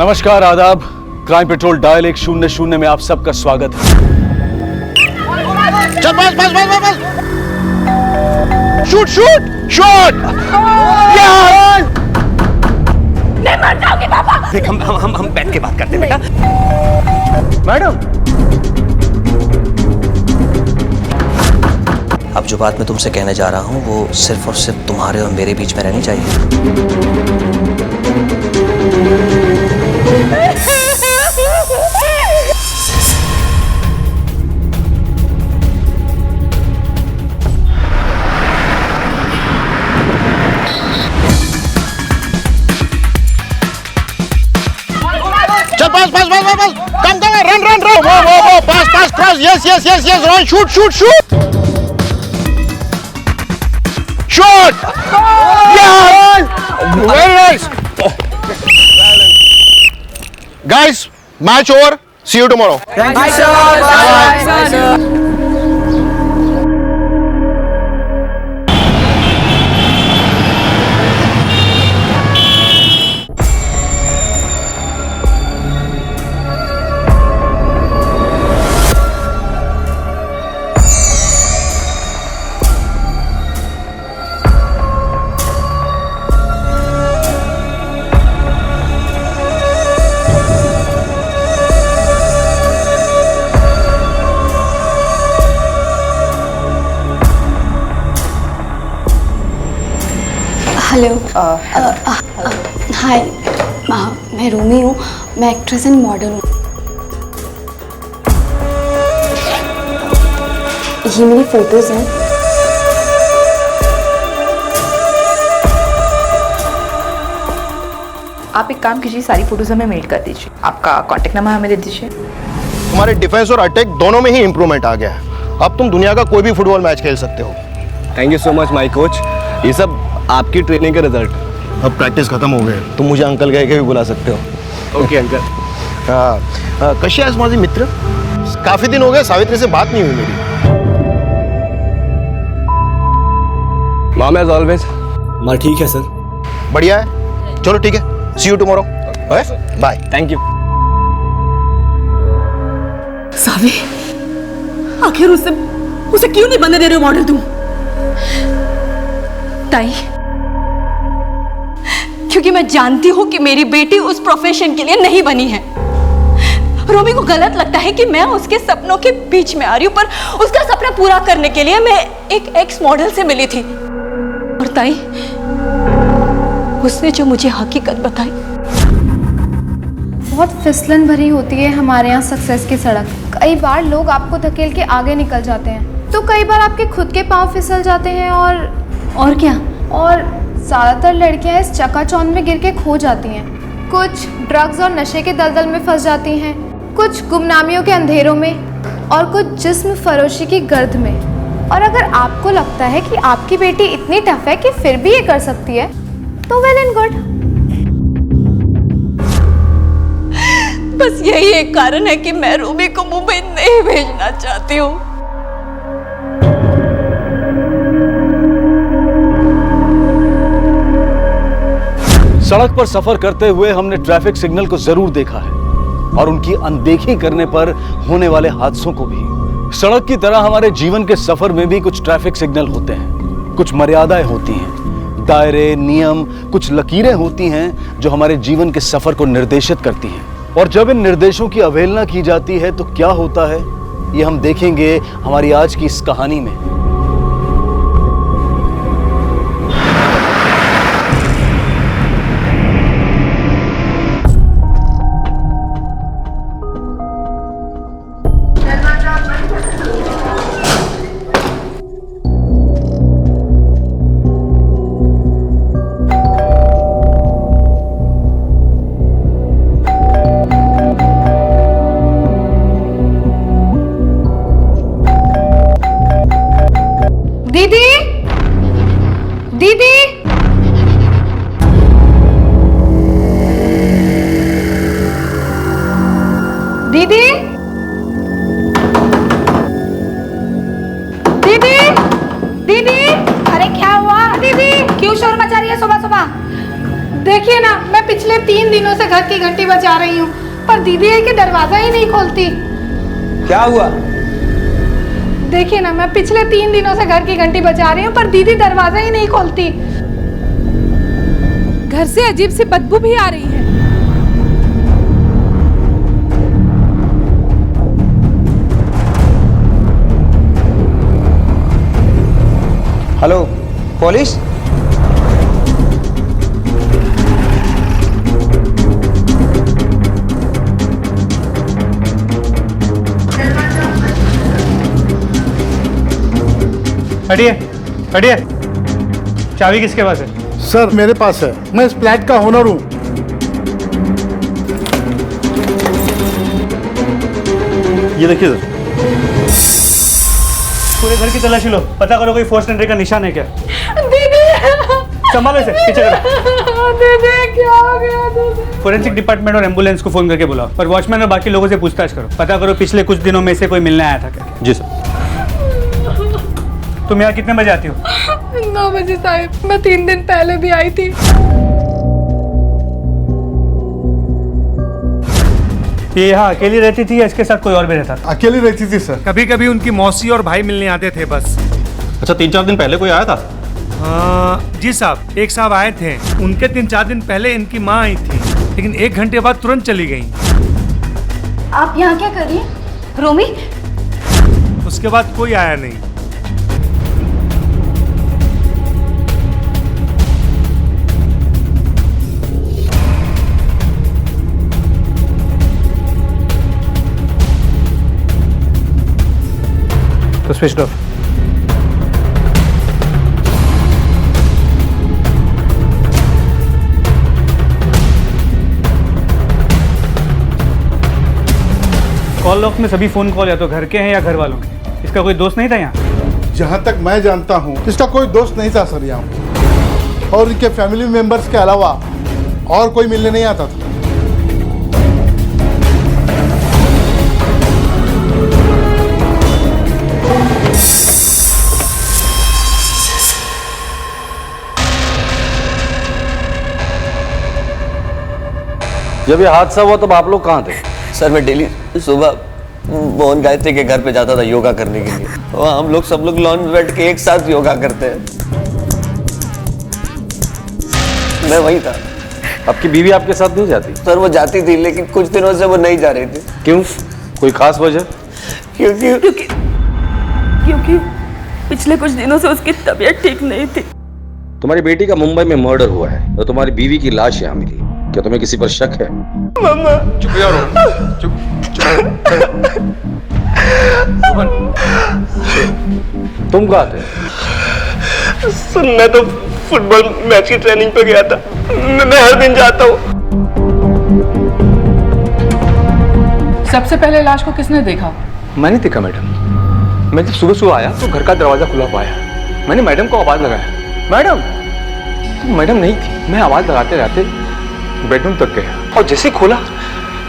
नमस्कार, आदाब। Crime petrol dial 100 में आप सबका स्वागत है। चल बस बस बस बस शूट शूट शूट। नहीं मर जाओगे पापा। देख हम बैठ के बात करते हैं बेटा। मैडम, अब जो बात मैं तुमसे कहने जा रहा हूँ वो सिर्फ और सिर्फ तुम्हारे और मेरे बीच में रहनी चाहिए। चल pass pass pass pass pass come come run run run वो pass pass cross yes yes yes yes run shoot shoot shoot shoot very nice guys match over see you tomorrow thank you sir. Hello hi, मैं रूमी हूँ। मैं actress and model हूँ। ये मेरी photos हैं। आप एक काम कीजिए, सारी फोटोज हमें मेल कर दीजिए। आपका कांटेक्ट नंबर हमें दे दीजिए। तुम्हारे डिफेंस और अटैक दोनों में ही इंप्रूवमेंट आ गया है। अब तुम दुनिया का कोई भी फुटबॉल मैच खेल सकते हो। Thank you so much my coach. ये सब आपकी ट्रेनिंग का रिजल्ट। अब प्रैक्टिस खत्म हो गई, तुम मुझे अंकल कह के भी बुला सकते हो। Okay uncle. हाँ, कशी आहेस माझी मित्र? काफी दिन हो गए, सावित्री से बात नहीं हुई मेरी। Mom as always. माँ ठीक है सर। बढ़िया है, चलो ठीक है, see you tomorrow. Bye. Thank you. Saavi, आखिर उसे क्यों नहीं बनने दे रहे हो मॉडल तुम? ताई, क्योंकि मैं जानती हूँ कि मेरी बेटी उस प्रोफेशन के लिए नहीं बनी है। रोमी को गलत लगता है कि मैं उसके सपनों के बीच में आ रही हूँ, पर उसका सपना पूरा करने के लिए मैं एक एक्स मॉडल से मिली थी। और ताई, उसने जो मुझे हकीकत बताई। बहुत फिसलन भरी होती है हमारे यहाँ सक्सेस की सड़क। कई बार लोग आपको धकेल के आगे निकल जाते हैं, तो कई बार आपके खुद के पाँव फिसल जाते हैं। और क्या? और ज़्यादातर लड़कियाँ इस चकाचौंध में गिर के खो जाती हैं। कुछ ड्रग्स और नशे के दलदल में फंस जाती हैं, कुछ गुमनामियों के अंधेरों में, और कुछ जिस्म फरोशी की गर्द में। और अगर आपको लगता है कि आपकी बेटी इतनी टफ है कि फिर भी ये कर सकती है, तो वेल एंड गुड। बस यही एक कारण है कि मैं रूमी को मुंबई नहीं भेजना चाहती हूँ। सड़क पर सफर करते हुए हमने ट्रैफिक सिग्नल को जरूर देखा है और उनकी अनदेखी करने पर होने वाले हादसों को भी। सड़क की तरह हमारे जीवन के सफर में भी कुछ ट्रैफिक सिग्नल होते हैं, कुछ मर्यादाएं होती हैं, दायरे, नियम, कुछ लकीरें होती हैं जो हमारे जीवन के सफर को निर्देशित करती हैं। और जब इन निर्देशों की अवहेलना की जाती है तो क्या होता है, ये हम देखेंगे हमारी आज की इस कहानी में। दीदी, दीदी, दीदी, दीदी, दीदी, अरे क्या हुआ दीदी? क्यों शोर मचा रही है सुबह सुबह? देखिए ना, मैं पिछले 3 दिनों से घर की घंटी बजा रही हूँ, पर दीदी है कि दरवाजा ही नहीं खोलती। क्या हुआ? देखिए ना, मैं पिछले 3 दिनों से घर की घंटी बजा रही हूँ, पर दीदी दरवाजा ही नहीं खोलती। घर से अजीब सी बदबू भी आ रही है। Hello, police? हटिए, हटिए। चाबी किसके पास है? सर मेरे पास है, मैं इस फ्लैट का ओनर हूँ। ये देखिए सर। पूरे घर की तलाशी लो, पता करो कोई फोर्स एंट्री का निशान है क्या। दीदी, संभालो इसे, पीछे करो। दीदी क्या हो गया दीदी? फोरेंसिक डिपार्टमेंट और एम्बुलेंस को फोन करके बुलाओ और वॉचमैन और बाकी लोगों से पूछताछ करो, पता करो पिछले कुछ दिनों में से कोई मिलने आया था क्या। जी सर। तुम यहाँ कितने बजे आती हो? 9 बजे साहब, मैं 3 दिन पहले भी आई थी। ये यहाँ अकेली रहती थी या इसके साथ कोई और भी रहता था? अकेली रहती थी सर। कभी कभी उनकी मौसी और भाई मिलने आते थे बस। अच्छा, 3-4 दिन पहले कोई आया था? जी साहब, एक साहब आए थे, उनके 3-4 दिन पहले इनकी माँ आई थी, लेकिन 1 घंटे बाद तुरंत चली गई। आप यहाँ क्या कर रही हैं? रोमी, उसके बाद कोई आया नहीं। तो स्विच ऑफ। कॉल लॉग में सभी फोन कॉल या तो घर के हैं या घर वालों के। इसका कोई दोस्त नहीं था यहाँ? जहाँ तक मैं जानता हूँ इसका कोई दोस्त नहीं था सर यहाँ, और इनके फैमिली मेंबर्स के अलावा और कोई मिलने नहीं आता था। जब ये हादसा हुआ तब आप लोग कहाँ थे? सर मैं डेली सुबह मोहन गायत्री के घर पे जाता था योगा करने के लिए। वहाँ हम लोग सब लोग लॉन में बैठ के एक साथ योगा करते हैं। मैं वही था। आपकी बीवी आपके साथ नहीं जाती? सर वो जाती थी, लेकिन कुछ दिनों से वो नहीं जा रही थी। क्यों? कोई खास वजह? क्योंकि पिछले कुछ दिनों से उसकी तबीयत ठीक नहीं थी। तुम्हारी बेटी का मुंबई में मर्डर हुआ है और तुम्हारी बीवी की लाश यहाँ मिली। क्या तुम्हें किसी पर शक है? मम्मा चुप यारो, चुप तुम कहाँ थे? सर मैं तो फुटबॉल मैच की ट्रेनिंग पे गया था। मैं हर दिन जाता हूँ। सबसे पहले लाश को किसने देखा? मैंने देखा मैडम। मैं जब सुबह सुबह आया तो घर का दरवाजा खुला पाया। मैंने मैडम को आवाज लगाया, मैडम। तो मैडम नहीं थी। मैं आवाज लगाते लगाते बेडरूम तक गया और जैसे ही खोला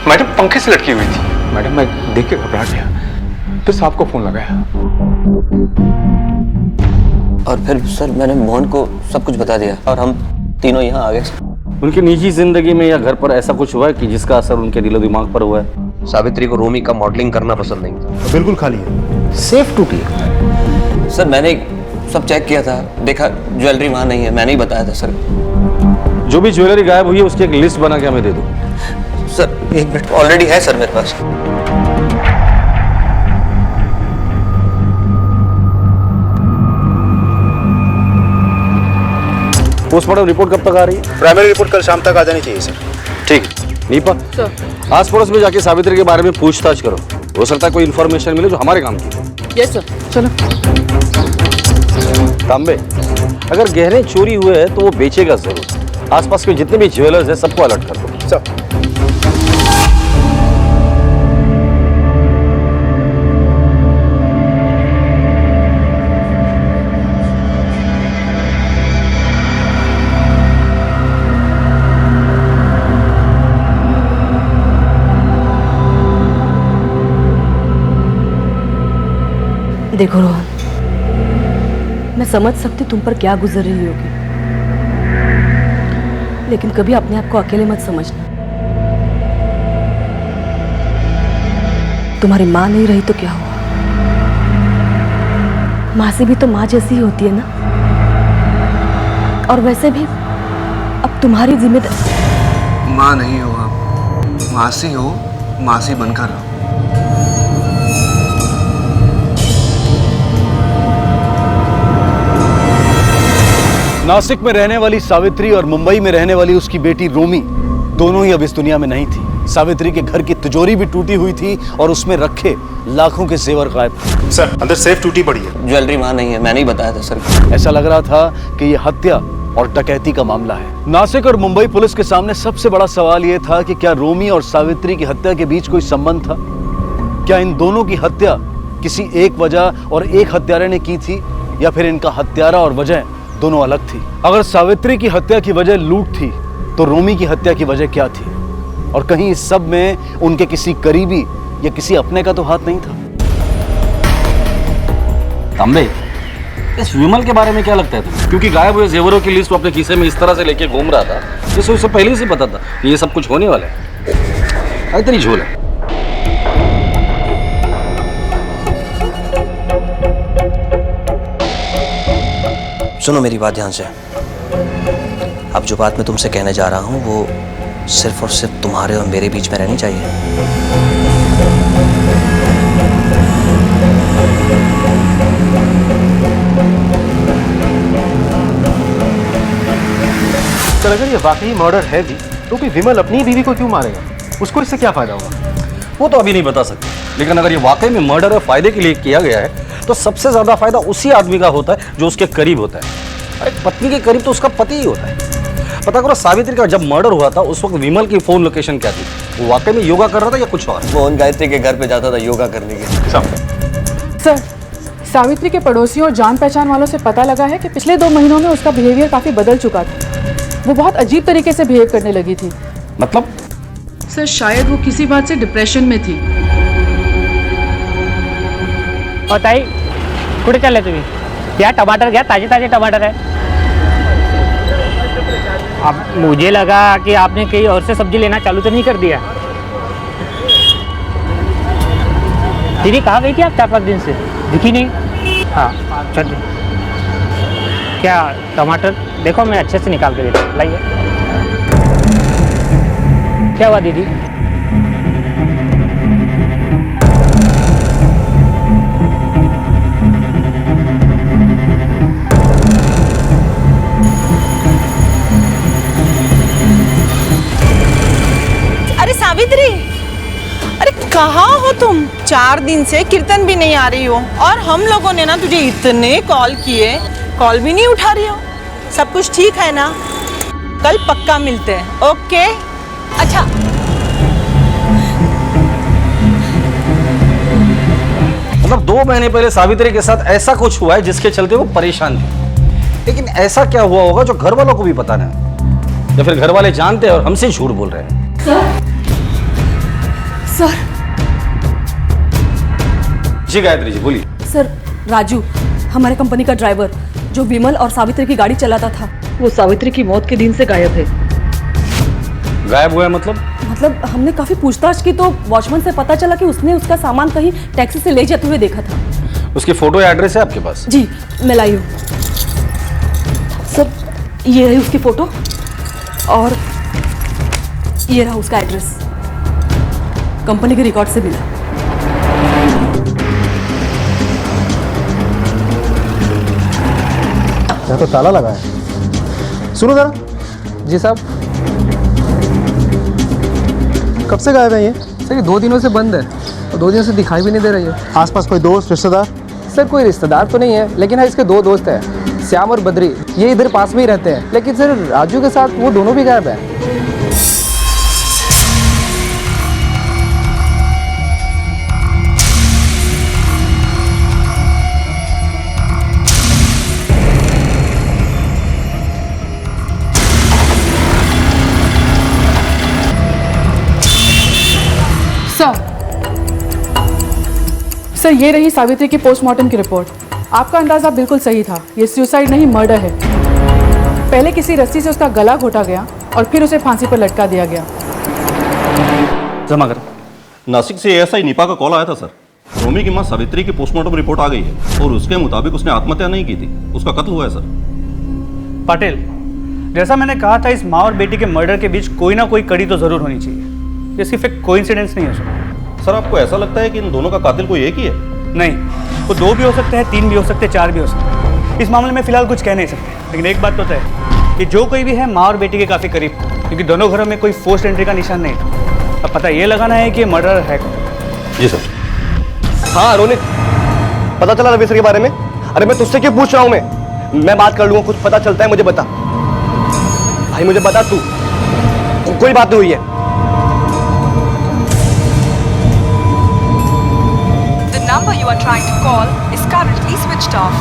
मैडम पंखे से लटकी हुई थी। मैडम मैं देख के घबरा गया, फिर साहब को फोन लगाया। और फिर सर मैंने मोहन को सब कुछ बता दिया और हम तीनों यहाँ आ गए। उनकी निजी जिंदगी में या घर पर ऐसा कुछ हुआ है कि जिसका असर उनके दिलो दिमाग पर हुआ है? सावित्री को रोमी का मॉडलिंग करना पसंद नहीं था। बिल्कुल खाली है, सेफ टूटी है। सर मैंने सब चेक किया था, देखा ज्वेलरी वहाँ नहीं है। मैंने ही बताया था सर। जो भी ज्वेलरी गायब हुई है उसकी एक लिस्ट बना के हमें दे दो। सर 1 मिनट, ऑलरेडी है सर मेरे पास। पोस्टमार्टम रिपोर्ट कब तक आ रही है? प्राइमरी रिपोर्ट कल शाम तक आ जानी चाहिए सर। ठीक है। नीपा, आस पड़ोस में जाके सावित्री के बारे में पूछताछ करो। हो सकता है कोई इन्फॉर्मेशन मिले जो हमारे काम की। यस सर, चलो। तांबे, अगर गहने चोरी हुए हैं तो वो बेचेगा जरूर। आसपास के जितने भी ज्वेलर्स हैं सबको अलर्ट कर दो। सर देखो रोहन, मैं समझ सकती तुम पर क्या गुजर रही होगी, लेकिन कभी अपने आप को अकेले मत समझना। तुम्हारी माँ नहीं रही तो क्या हुआ, माँ से भी तो माँ जैसी ही होती है ना। और वैसे भी अब तुम्हारी जिम्मेदारी। माँ नहीं हो आप, मासी हो, मासी बनकर रहो। नासिक में रहने वाली सावित्री और मुंबई में रहने वाली उसकी बेटी रोमी दोनों ही अब इस दुनिया में नहीं थी। सावित्री के घर की तिजोरी भी टूटी हुई थी और उसमें रखे लाखों के जेवर गायब थे। सर अंदर सेफ टूटी पड़ी है। ज्वेलरी वहाँ नहीं है, मैंने ही बताया था सर। ऐसा लग रहा था कि ये हत्या और डकैती का मामला है। नासिक और मुंबई पुलिस के सामने सबसे बड़ा सवाल यह था कि क्या रोमी और सावित्री की हत्या के बीच कोई संबंध था? क्या इन दोनों की हत्या किसी एक वजह और एक हत्यारे ने की थी, या फिर इनका हत्यारा और वजह दोनों अलग थी? अगर सावित्री की हत्या की वजह लूट थी तो रोमी की हत्या की वजह क्या थी? और कहीं इस सब में उनके किसी करीबी या किसी अपने का तो हाथ नहीं था? तांबे, इस विमल के बारे में क्या लगता है तुम्हें? क्योंकि गायब हुए जेवरों की लिस्ट वो अपने खीसे में इस तरह से लेके घूम रहा था, जिससे उसे पहले से पता था कि ये सब कुछ होने वाला है। इतनी झोल है। सुनो मेरी बात ध्यान से। अब जो बात मैं तुमसे कहने जा रहा हूँ वो सिर्फ और सिर्फ तुम्हारे और मेरे बीच में रहनी चाहिए। सर अगर ये वाकई मर्डर है भी तो फिर विमल अपनी बीवी को क्यों मारेगा? उसको इससे क्या फायदा होगा? वो तो अभी नहीं बता सकते, लेकिन अगर ये वाकई में मर्डर और फायदे के लिए किया गया है तो सबसे ज्यादा फायदा उसी आदमी का होता है जो उसके करीब होता है। अरे पत्नी के करीब तो उसका पति ही होता है। पता करो सावित्री का जब मर्डर हुआ था उस वक्त विमल की फोन लोकेशन क्या थी? वो वाकई में योगा कर रहा था या कुछ और? मोहन गायत्री के घर पे जाता था योगा करने के लिए। सर, सावित्री के पड़ोसियों और जान पहचान वालों से पता लगा है कि पिछले 2 महीनों में उसका बिहेवियर काफी बदल चुका था। वो बहुत अजीब तरीके से बिहेव करने लगी थी। मतलब? सर शायद वो किसी बात से डिप्रेशन में थी। और ताई कुठे चालले तुम्ही? क्या टमाटर घ्या, ताजे ताजे टमाटर है। अब मुझे लगा कि आपने कहीं और से सब्जी लेना चालू तो नहीं कर दिया। दीदी कहाँ गई थी आप 4-5 दिन से? दिखी नहीं। हाँ चलिए। क्या टमाटर देखो मैं अच्छे से निकाल के देता हूँ, लाइए। क्या हुआ दीदी? अरे सावित्री, अरे कहाँ हो तुम? 4 दिन से कीर्तन भी नहीं आ रही हो और हम लोगों ने ना तुझे इतने कॉल किए, कॉल भी नहीं उठा रही हो। सब कुछ ठीक है ना? कल पक्का मिलते हैं, ओके? अच्छा मतलब 2 महीने पहले सावित्री के साथ ऐसा कुछ हुआ है जिसके चलते वो परेशान थी, लेकिन ऐसा क्या हुआ होगा जो घर वालों को भी पता नहीं, या फिर घर वाले जानते हैं और हमसे झूठ बोल रहे हैं? सर जी गायत्री जी बोलिए। सर, राजू हमारे कंपनी का ड्राइवर जो विमल और सावित्री की गाड़ी चलाता था, वो सावित्री की मौत के दिन से गायब है। गायब हुआ है मतलब? मतलब हमने काफी पूछताछ की तो वॉचमैन से पता चला कि उसने उसका सामान कहीं टैक्सी से ले जाते हुए देखा था। उसकी फोटो या एड्रेस है आपके पास? जी मैं लाई हूँ सर। ये रही उसकी फोटो और ये रहा उसका एड्रेस, कंपनी के रिकॉर्ड से मिला। यहाँ तो ताला लगा है। सुनो जरा। जी साहब। कब से गायब है ये? सर ये 2 दिनों से बंद है और 2 दिनों से दिखाई भी नहीं दे रही है। आसपास कोई दोस्त रिश्तेदार? सर कोई रिश्तेदार तो नहीं है, लेकिन हाँ इसके 2 दोस्त हैं, श्याम और बद्री। ये इधर पास में ही रहते हैं, लेकिन सर राजू के साथ वो दोनों भी गायब है। सर ये रही सावित्री की पोस्टमार्टम की रिपोर्ट। आपका अंदाजा बिल्कुल सही था, ये सुसाइड नहीं मर्डर है। पहले किसी रस्सी से उसका गला घोटा गया और फिर उसे फांसी पर लटका दिया गया। जमा कर। नासिक से एएसआई निपा का कॉल आया था सर। रोमी की मां सावित्री की पोस्टमार्टम रिपोर्ट आ गई है और उसके मुताबिक उसने आत्महत्या नहीं की थी, उसका कत्ल हुआ है सर। पाटिल, जैसा मैंने कहा था, इस माँ और बेटी के मर्डर के बीच कोई ना कोई कड़ी तो जरूर होनी चाहिए। ये सिर्फ एक कोइंसिडेंस नहीं हो सकता। सर आपको ऐसा लगता है कि इन दोनों का कातिल कोई एक ही है? नहीं, वो 2 भी हो सकते हैं, 3 भी हो सकते हैं, 4 भी हो सकते हैं। इस मामले में फिलहाल कुछ कह नहीं सकते, लेकिन एक बात तो तय है कि जो कोई भी है माँ और बेटी के काफी करीब, क्योंकि दोनों घरों में कोई फोर्स्ड एंट्री का निशान नहीं था। अब पता ये लगाना है कि मर्डर है कौन। जी सर। हाँ रोनित, पता चला रवि सर के बारे में? अरे मैं तुझसे क्यों पूछ रहा हूँ? मैं बात कर लूंगा, कुछ पता चलता है मुझे बता भाई, मुझे बता तू। कोई बात नहीं हुई है। The number you are trying to call is currently switched off.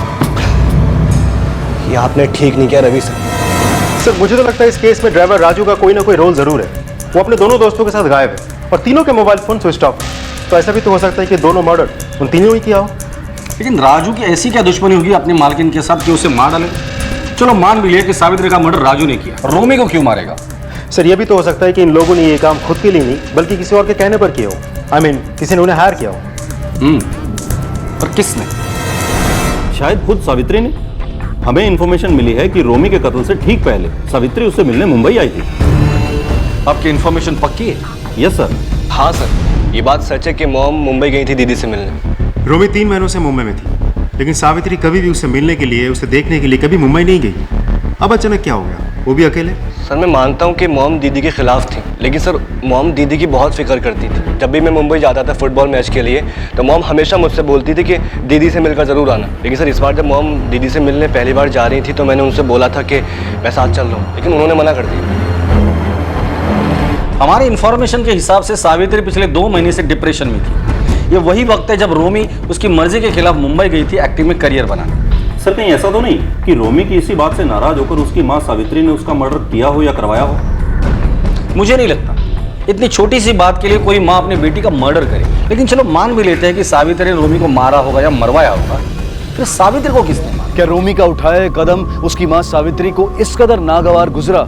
ये आपने ठीक नहीं किया रवि सर। सर मुझे तो लगता है इस केस में ड्राइवर राजू का कोई ना कोई रोल जरूर है। वो अपने दोनों दोस्तों के साथ गायब है और तीनों के मोबाइल फोन स्विच ऑफ। तो ऐसा भी तो हो सकता है कि दोनों मर्डर उन तीनों ही किया हो। लेकिन राजू की ऐसी क्या दुश्मनी होगी अपनी मालकिन के साथ कि उसे मार डाले? चलो मान भी लिया कि सावित्री का मर्डर राजू ने किया, रोमी को क्यों मारेगा? सर ये भी तो हो सकता है कि इन लोगों ने ये काम खुद के लिए नहीं बल्कि किसी और के कहने पर किया हो। I mean, किसी ने उन्हें हायर किया हो। पर किसने? शायद खुद सावित्री ने। हमें इंफॉर्मेशन मिली है कि रोमी के कत्ल से ठीक पहले सावित्री उससे मिलने मुंबई आई थी। आपकी इंफॉर्मेशन पक्की है? Yes sir. हाँ सर, ये बात सच है कि मॉम मुंबई गई थी दीदी से मिलने। रोमी 3 महीनों से मुंबई में थी, लेकिन सावित्री कभी भी उससे मिलने के लिए, उसे देखने के लिए कभी मुंबई नहीं गई। अब अचानक क्या हो गया, वो भी अकेले? सर मैं मानता हूँ कि मॉम दीदी के खिलाफ थी, लेकिन सर मॉम दीदी की बहुत फिक्र करती थी। जब भी मैं मुंबई जाता था फुटबॉल मैच के लिए तो मॉम हमेशा मुझसे बोलती थी कि दीदी से मिलकर ज़रूर आना। लेकिन सर इस बार जब मॉम दीदी से मिलने पहली बार जा रही थी तो मैंने उनसे बोला था कि मैं साथ चल रहा हूँ, लेकिन उन्होंने मना कर दिया। हमारी इंफॉर्मेशन के हिसाब से सावित्री पिछले 2 महीने से डिप्रेशन में थी। ये वही वक्त है जब रोमी उसकी मर्जी के खिलाफ मुंबई गई थी एक्टिंग में करियर बनाने। सर कहीं ऐसा तो नहीं कि रोमी की इसी बात से नाराज होकर उसकी मां सावित्री ने उसका मर्डर किया हो या करवाया हो? मुझे नहीं लगता इतनी छोटी सी बात के लिए कोई माँ अपनी बेटी का मर्डर करे। लेकिन चलो मान भी लेते हैं कि सावित्री ने रोमी को मारा होगा या मरवाया होगा, फिर सावित्री को किसने मारा? क्या रोमी का उठाया कदम उसकी मां सावित्री को इस कदर नागवार गुजरा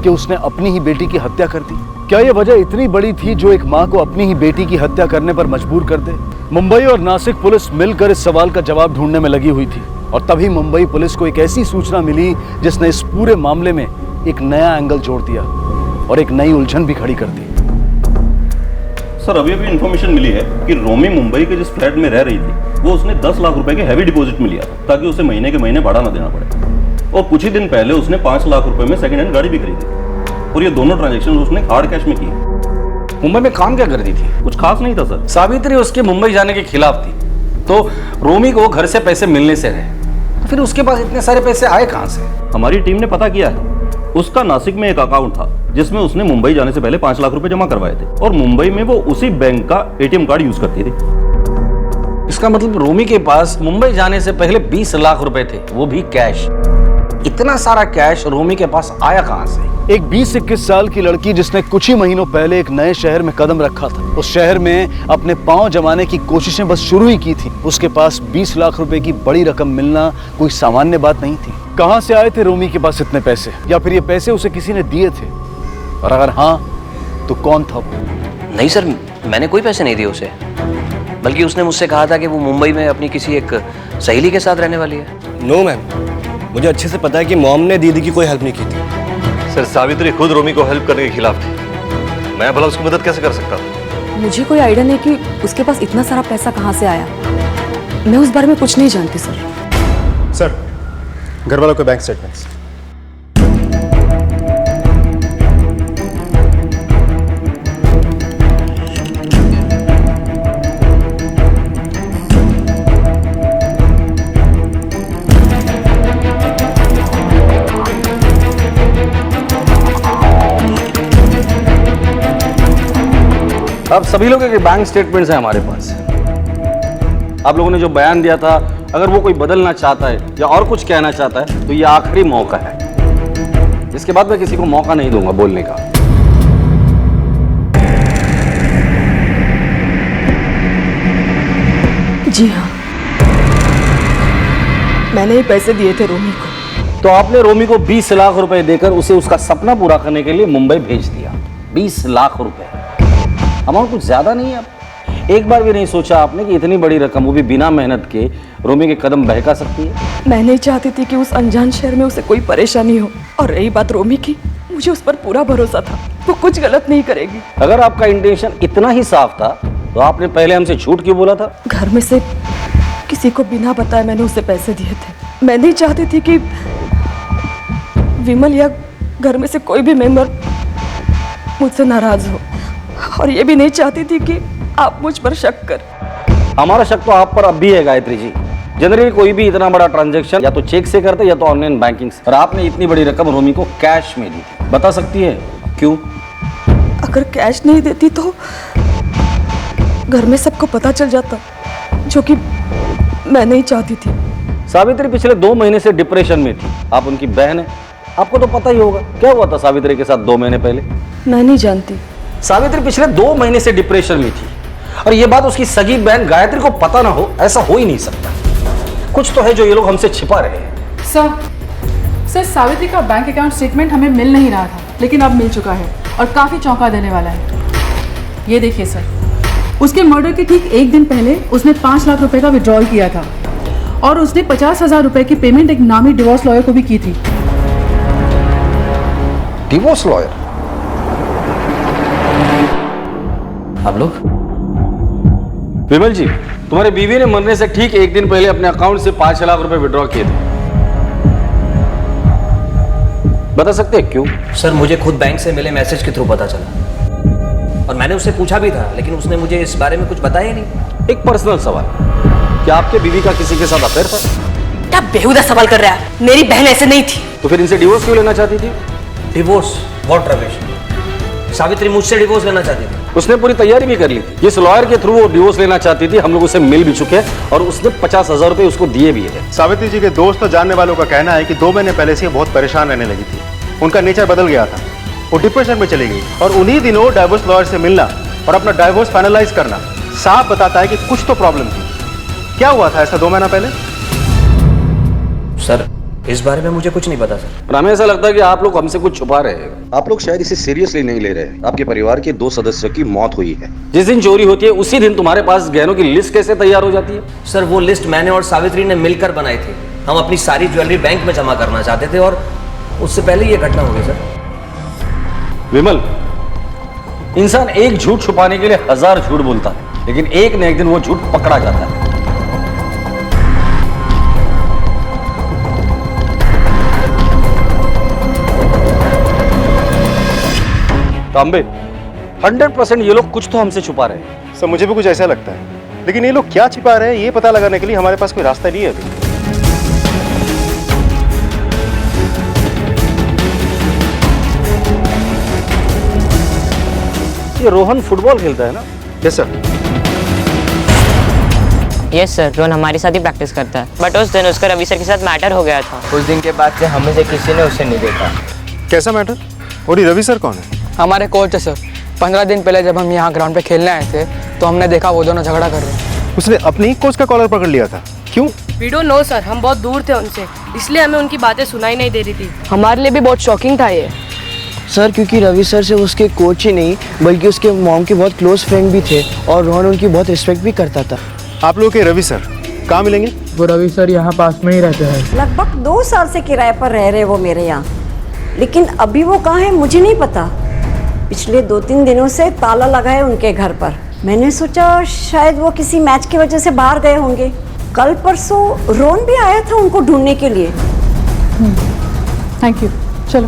कि उसने अपनी ही बेटी की हत्या कर दी? क्या यह वजह इतनी बड़ी थी जो एक मां को अपनी ही बेटी की हत्या करने पर मजबूर कर दे? मुंबई और नासिक पुलिस मिलकर इस सवाल का जवाब ढूंढने में लगी हुई थी और तभी मुंबई पुलिस को एक ऐसी सूचना मिली जिसने इस पूरे मामले में एक नया एंगल जोड़ दिया और एक नई उलझन भी खड़ी कर दी। सर अभी अभी इंफॉर्मेशन मिली है कि रोमी मुंबई के जिस फ्लैट में रह रही थी वो उसने 10 लाख रुपए के हैवी डिपॉजिट में लिया ताकि उसे महीने के महीने भाड़ा ना देना पड़े। और कुछ ही दिन पहले उसने 5 लाख रुपए में सेकंड हैंड गाड़ी भी खरीदी और ये दोनों ट्रांजैक्शन उसने हार्ड कैश में की। मुंबई में काम क्या कर रही थी? कुछ खास नहीं था सर। सावित्री उसके मुंबई जाने के खिलाफ थी तो रोमी को घर से पैसे मिलने से रहे, तो फिर उसके पास इतने सारे पैसे आए कहां से? हमारी टीम ने पता किया है, उसका नासिक में एक अकाउंट था जिसमें उसने मुंबई जाने से पहले 5 लाख रुपए जमा करवाए थे और मुंबई में वो उसी बैंक का एटीएम कार्ड यूज करती थी। इसका मतलब रोमी के पास मुंबई जाने से पहले 20 लाख रुपए थे, वो भी कैश। इतना सारा कैश रोमी के पास आया कहां से? एक 20-21 साल की लड़की जिसने कुछ ही महीनों पहले एक नए शहर में कदम रखा था, उस शहर में अपने पांव जमाने की कोशिशें बस शुरू ही की थी। उसके पास 20 लाख रुपए की बड़ी रकम मिलना कोई सामान्य बात नहीं थी। कहां से आए थे रोमी के पास इतने पैसे, या फिर ये पैसे उसे किसी ने दिए थे, और अगर हाँ तो कौन था वो? नहीं सर, मैंने कोई पैसे नहीं दिए उसे, बल्कि उसने मुझसे कहा था कि वो मुंबई में अपनी किसी एक सहेली के साथ रहने वाली है। नो मैम, मुझे अच्छे से पता है कि मॉम ने दीदी की कोई हेल्प नहीं की थी। सर सावित्री खुद रोमी को हेल्प करने के खिलाफ थी, मैं भला उसकी मदद कैसे कर सकता था? मुझे कोई आइडिया नहीं कि उसके पास इतना सारा पैसा कहाँ से आया। मैं उस बारे में कुछ नहीं जानती सर। सर घर वालों के बैंक स्टेटमेंट्स। अब सभी लोगों के बैंक स्टेटमेंट्स हैं हमारे पास। आप लोगों ने जो बयान दिया था, अगर वो कोई बदलना चाहता है या और कुछ कहना चाहता है तो ये आखिरी मौका है। इसके बाद मैं किसी को मौका नहीं दूंगा बोलने का। जी हाँ, मैंने ही पैसे दिए थे रोमी को। तो आपने रोमी को 20 लाख रुपए देकर उसे उसका सपना पूरा करने के लिए मुंबई भेज दिया। 20 लाख रुपए, अमाउंट कुछ ज्यादा नहीं है? एक बार भी नहीं सोचा आपने कि इतनी बड़ी रकम, वो भी बिना मेहनत के, रोमी के कदम बहका सकती है? मैं नहीं चाहती थी कि उस अनजान शहर में उसे कोई परेशानी हो। और रही बात रोमी की, मुझे उस पर पूरा भरोसा था, वो कुछ गलत नहीं करेगी। अगर आपका इंटेंशन इतना ही साफ था तो आपने पहले हमसे झूठ क्यों बोला था? घर में से किसी को बिना बताए मैंने उसे पैसे दिए थे। मैं नहीं चाहती थी कि विमल या घर में से कोई भी मेंबर मुझसे नाराज हो, और ये भी नहीं चाहती थी कि आप मुझ पर शक कर। हमारा शक तो आप पर अब भी है गायत्री जी। जनरली कोई भी इतना बड़ा ट्रांजैक्शन या तो चेक से करते या तो ऑनलाइन बैंकिंग से, और आपने इतनी बड़ी रकम रोमी को कैश में दी। बता सकती है क्यों? अगर कैश नहीं देती तो घर में सबको पता चल जाता, जो कि मैं नहीं चाहती थी। सावित्री पिछले 2 महीने से डिप्रेशन में थी। आप उनकी बहन है, आपको तो पता ही होगा क्या हुआ था सावित्री के साथ 2 महीने पहले। मैं नहीं जानती। सावित्री पिछले 2 महीने से डिप्रेशन में थी, और यह बात उसकी सगी बहन गायत्री को पता ना हो, ऐसा हो ही नहीं सकता। कुछ तो है जो ये लोग हमसे छिपा रहे हैं। सर, सावित्री का बैंक अकाउंट स्टेटमेंट हमें मिल नहीं रहा था, लेकिन अब मिल चुका है और काफी चौंका देने वाला है। ये देखिए सर, उसके मर्डर के ठीक 1 दिन पहले उसने 5 लाख रुपए का विड्रॉल किया था, और उसने 50,000 रुपए की पेमेंट एक नामी डिवोर्स लॉयर को भी की थी। Divorce lawyer? आप लोग? विमल जी, तुम्हारे बीवी ने मरने से ठीक 1 दिन पहले अपने अकाउंट से 5 लाख रुपए विड्रॉ किए थे। बता सकते हैं क्यों? सर, मुझे खुद बैंक से मिले मैसेज के थ्रू पता चला, और मैंने उससे पूछा भी था, लेकिन उसने मुझे इस बारे में कुछ बताया ही नहीं। एक पर्सनल सवाल, क्या आपके बीवी का किसी के साथ अफेयर था? क्या बेहुदा सवाल कर रहा है? मेरी बहन ऐसे नहीं थी। तो फिर इनसे डिवोर्स क्यों लेना चाहती थी? डिवोर्स? व्हाट रमेश? सावित्री मुझसे डिवोर्स लेना चाहती थी। उसने पूरी तैयारी भी कर ली थी। जिस लॉयर के थ्रू वो डिवोर्स लेना चाहती थी, हम लोग उसे मिल भी चुके हैं, और उसने 50,000 रुपए उसको दिए भी है। सावित्री जी के दोस्त और जानने वालों का कहना है कि 2 महीने पहले से बहुत परेशान रहने लगी थी। उनका नेचर बदल गया था, वो डिप्रेशन में चली गई, और उन्हीं दिनों डाइवोर्स लॉयर से मिलना और अपना डाइवोर्स फाइनलाइज करना साफ बताता है कि कुछ तो प्रॉब्लम थी। क्या हुआ था ऐसा 2 महीना पहले? सर, इस बारे में मुझे कुछ नहीं पता सर। पर हमें ऐसा लगता है कि आप लोग हमसे कुछ छुपा रहे हैं। आप लोग शायद इसे सीरियसली नहीं ले रहे। आपके परिवार के 2 सदस्यों की मौत हुई है। जिस दिन चोरी होती है उसी दिन तुम्हारे पास गहनों की लिस्ट कैसे तैयार हो जाती है? सर, वो लिस्ट मैंने और सावित्री ने मिलकर बनाई थी। हम अपनी सारी ज्वेलरी बैंक में जमा करना चाहते थे, और उससे पहले ये घटना हो गई सर। विमल, इंसान एक झूठ छुपाने के लिए 1000 झूठ बोलता है, लेकिन एक न एक दिन वो झूठ पकड़ा जाता है। तांबे, 100% ये लोग कुछ तो हमसे छुपा रहे हैं। सर, मुझे भी कुछ ऐसा लगता है, लेकिन ये लोग क्या छिपा रहे हैं ये पता लगाने के लिए हमारे पास कोई रास्ता नहीं है अभी। ये रोहन फुटबॉल खेलता है ना? Yes sir. Yes sir, Rohan हमारे साथ ही प्रैक्टिस करता है, बट उस दिन उसका रवि सर के साथ मैटर हो गया था। उस दिन के बाद से हमें से किसी ने उसे नहीं देखा। कैसा मैटर? और ये रवि सर कौन है? हमारे कोच है सर। 15 दिन पहले जब हम यहाँ ग्राउंड पे खेलने आए थे तो हमने देखा वो दोनों झगड़ा कर रहे हैं। उसने अपने ही कोच का कॉलर पकड़ लिया था, क्यों? वी डोंट नो सर, हम बहुत दूर थे उनसे, इसलिए हमें उनकी बातें सुनाई नहीं दे रही थी। हमारे लिए भी बहुत शॉकिंग था ये सर, क्योंकि रवि सर से उसके कोच ही नहीं बल्कि उसके मॉम के बहुत क्लोज फ्रेंड भी थे, और रोहन उनकी बहुत रिस्पेक्ट भी करता था। आप लोग के रवि सर कहाँ मिलेंगे? वो रवि सर यहाँ पास में ही रहते हैं। लगभग 2 साल से किराए पर रह रहे वो मेरे यहाँ, लेकिन अभी वो कहाँ है मुझे नहीं पता। पिछले 2-3 दिनों से ताला लगा है उनके घर पर। मैंने सोचा शायद वो किसी मैच की वजह से बाहर गए होंगे। कल परसों रोहन भी आया था उनको ढूंढने के लिए। थैंक यू, चलो।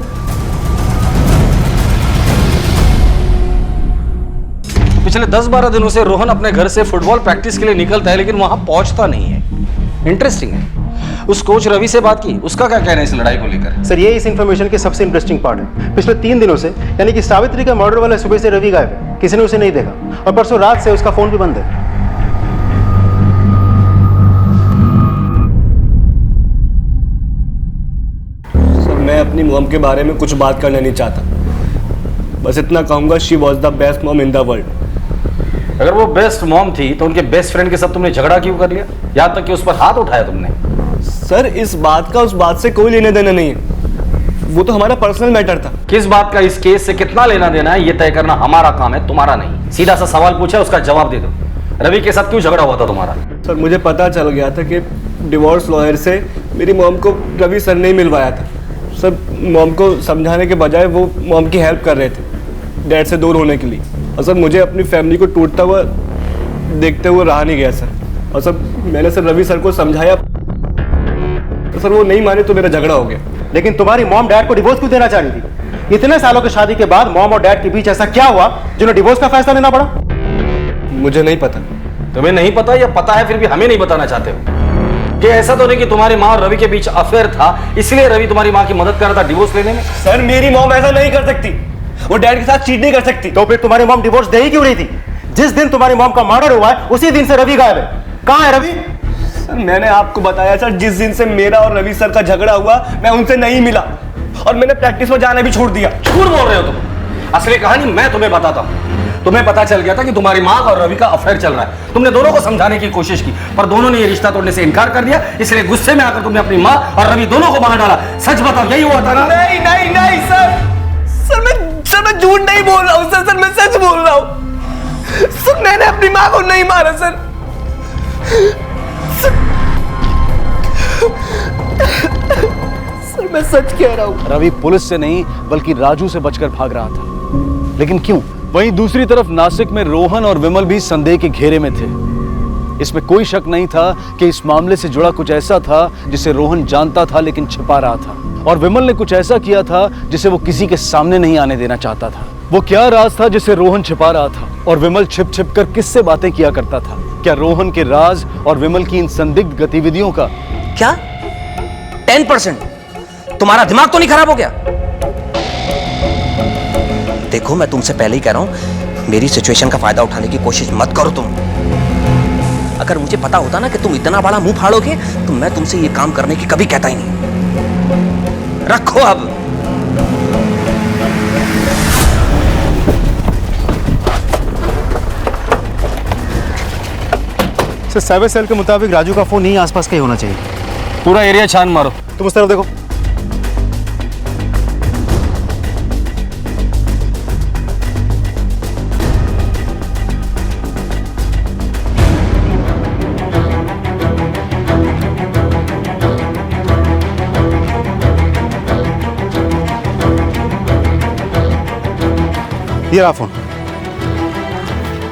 पिछले 10-12 दिनों से रोहन अपने घर से फुटबॉल प्रैक्टिस के लिए निकलता है, लेकिन वहां पहुंचता नहीं है। इंटरेस्टिंग है। उस कोच रवि से बात की, उसका क्या कहना है इस लड़ाई को लेकर? सर, ये इस इन्फॉर्मेशन के सबसे इंटरेस्टिंग पार्ट है। पिछले 3 दिनों से, यानी कि सावित्री का मर्डर वाले सुबह से रवि गायब है, किसी ने उसे नहीं देखा, और परसों रात से उसका फोन भी बंद है। सर, मैं अपनी मॉम के बारे में कुछ बात करना नहीं चाहता। बस इतना कहूंगा, she was the best mom in the world. अगर वो बेस्ट मॉम थी तो उनके बेस्ट फ्रेंड के साथ तुमने झगड़ा क्यों कर लिया? यहाँ तक कि उस पर हाथ उठाया तुमने। सर इस बात का उस बात से कोई लेना देना नहीं है, वो तो हमारा पर्सनल मैटर था। किस बात का इस केस से कितना लेना देना है ये तय करना हमारा काम है, तुम्हारा नहीं। सीधा सा सवाल पूछा, उसका जवाब दे दो। रवि के साथ क्यों झगड़ा हुआ था तुम्हारा? सर मुझे पता चल गया था कि डिवोर्स लॉयर से मेरी मॉम को रवि सर ने ही मिलवाया था। सर मॉम को समझाने के बजाय वो मॉम की हेल्प कर रहे थे डैड से दूर होने के लिए। और सर मुझे अपनी फैमिली को टूटता हुआ देखते हुए रहा नहीं गया सर। और सर मैंने सर रवि सर को समझाया तो सर वो नहीं माने तो मेरा झगड़ा हो गया। लेकिन तुम्हारी मॉम डैड को डिवोर्स क्यों देना चाह रही थी? इतने सालों की शादी के बाद मॉम और डैड के बीच ऐसा क्या हुआ जिन्हें डिवोर्स का फैसला लेना पड़ा? मुझे नहीं पता। तुम्हें नहीं पता या पता है फिर भी हमें नहीं बताना चाहते हो? कि ऐसा तो नहीं कि तुम्हारी माँ और रवि के बीच अफेयर था इसलिए रवि तुम्हारी माँ की मदद कर रहा था डिवोर्स लेने में? सर मेरी मॉम ऐसा नहीं कर सकती, वो डैड के साथ चीट नहीं कर सकती। तो फिर तुम्हारी मॉम डिवोर्स दे ही क्यों रही थी? जिस दिन तुम्हारी मॉम का मर्डर हुआ है उसी दिन से रवि गायब है। कहाँ है रवि? सर मैंने आपको बताया सर, जिस दिन से मेरा और रवि सर का झगड़ा हुआ मैं उनसे नहीं मिला और मैंने प्रैक्टिस में जाना भी छोड़ दिया। झूठ बोल रहे हो तुम। असली कहानी मैं तुम्हें बताता हूँ। तुम्हें पता चल गया था कि तुम्हारी माँ और रवि का अफेयर चल रहा है। तुमने दोनों को समझाने की कोशिश की पर दोनों ने ये रिश्ता तोड़ने से इनकार कर दिया, इसलिए गुस्से में आकर तुमने अपनी माँ और रवि दोनों को मार डाला। सच बताओ यही हुआ था ना? नहीं नहीं नहीं सर मैं झूठ नहीं बोल रहा हूँ सर मैं सच बोल रहा हूँ सर। मैंने अपनी माँ को नहीं मारा सर। सर मैं सच कह रहा हूँ। रवि पुलिस से नहीं बल्कि राजू से बचकर भाग रहा था, लेकिन क्यों? वहीं दूसरी तरफ नासिक में रोहन और विमल भी संदेह के घेरे में थे। इसमें कोई शक नहीं था कि इस मामले से जुड़ा कुछ ऐसा था जिसे रोहन जानता था लेकिन छिपा रहा था, और विमल ने कुछ ऐसा किया था जिसे वो किसी के सामने नहीं आने देना चाहता था। वो क्या राज था जिसे रोहन छिपा रहा था, और विमल छिप छिप कर किससे बातें किया करता था? क्या रोहन के राज और विमल की इन संदिग्ध गतिविधियों का क्या 10%? तुम्हारा दिमाग तो नहीं खराब हो गया? देखो मैं तुमसे पहले ही कह रहा हूं, मेरी सिचुएशन का फायदा उठाने की कोशिश मत करो तुम। अगर मुझे पता होता ना कि तुम इतना बड़ा मुंह फाड़ोगे तो मैं तुमसे ये काम करने की कभी कहता ही नहीं। रखो अब। सर साइबर सेल के मुताबिक राजू का फोन यहीं आसपास का ही होना चाहिए। पूरा एरिया छान मारो। तुम उस तरफ देखो। ये रहा फोन।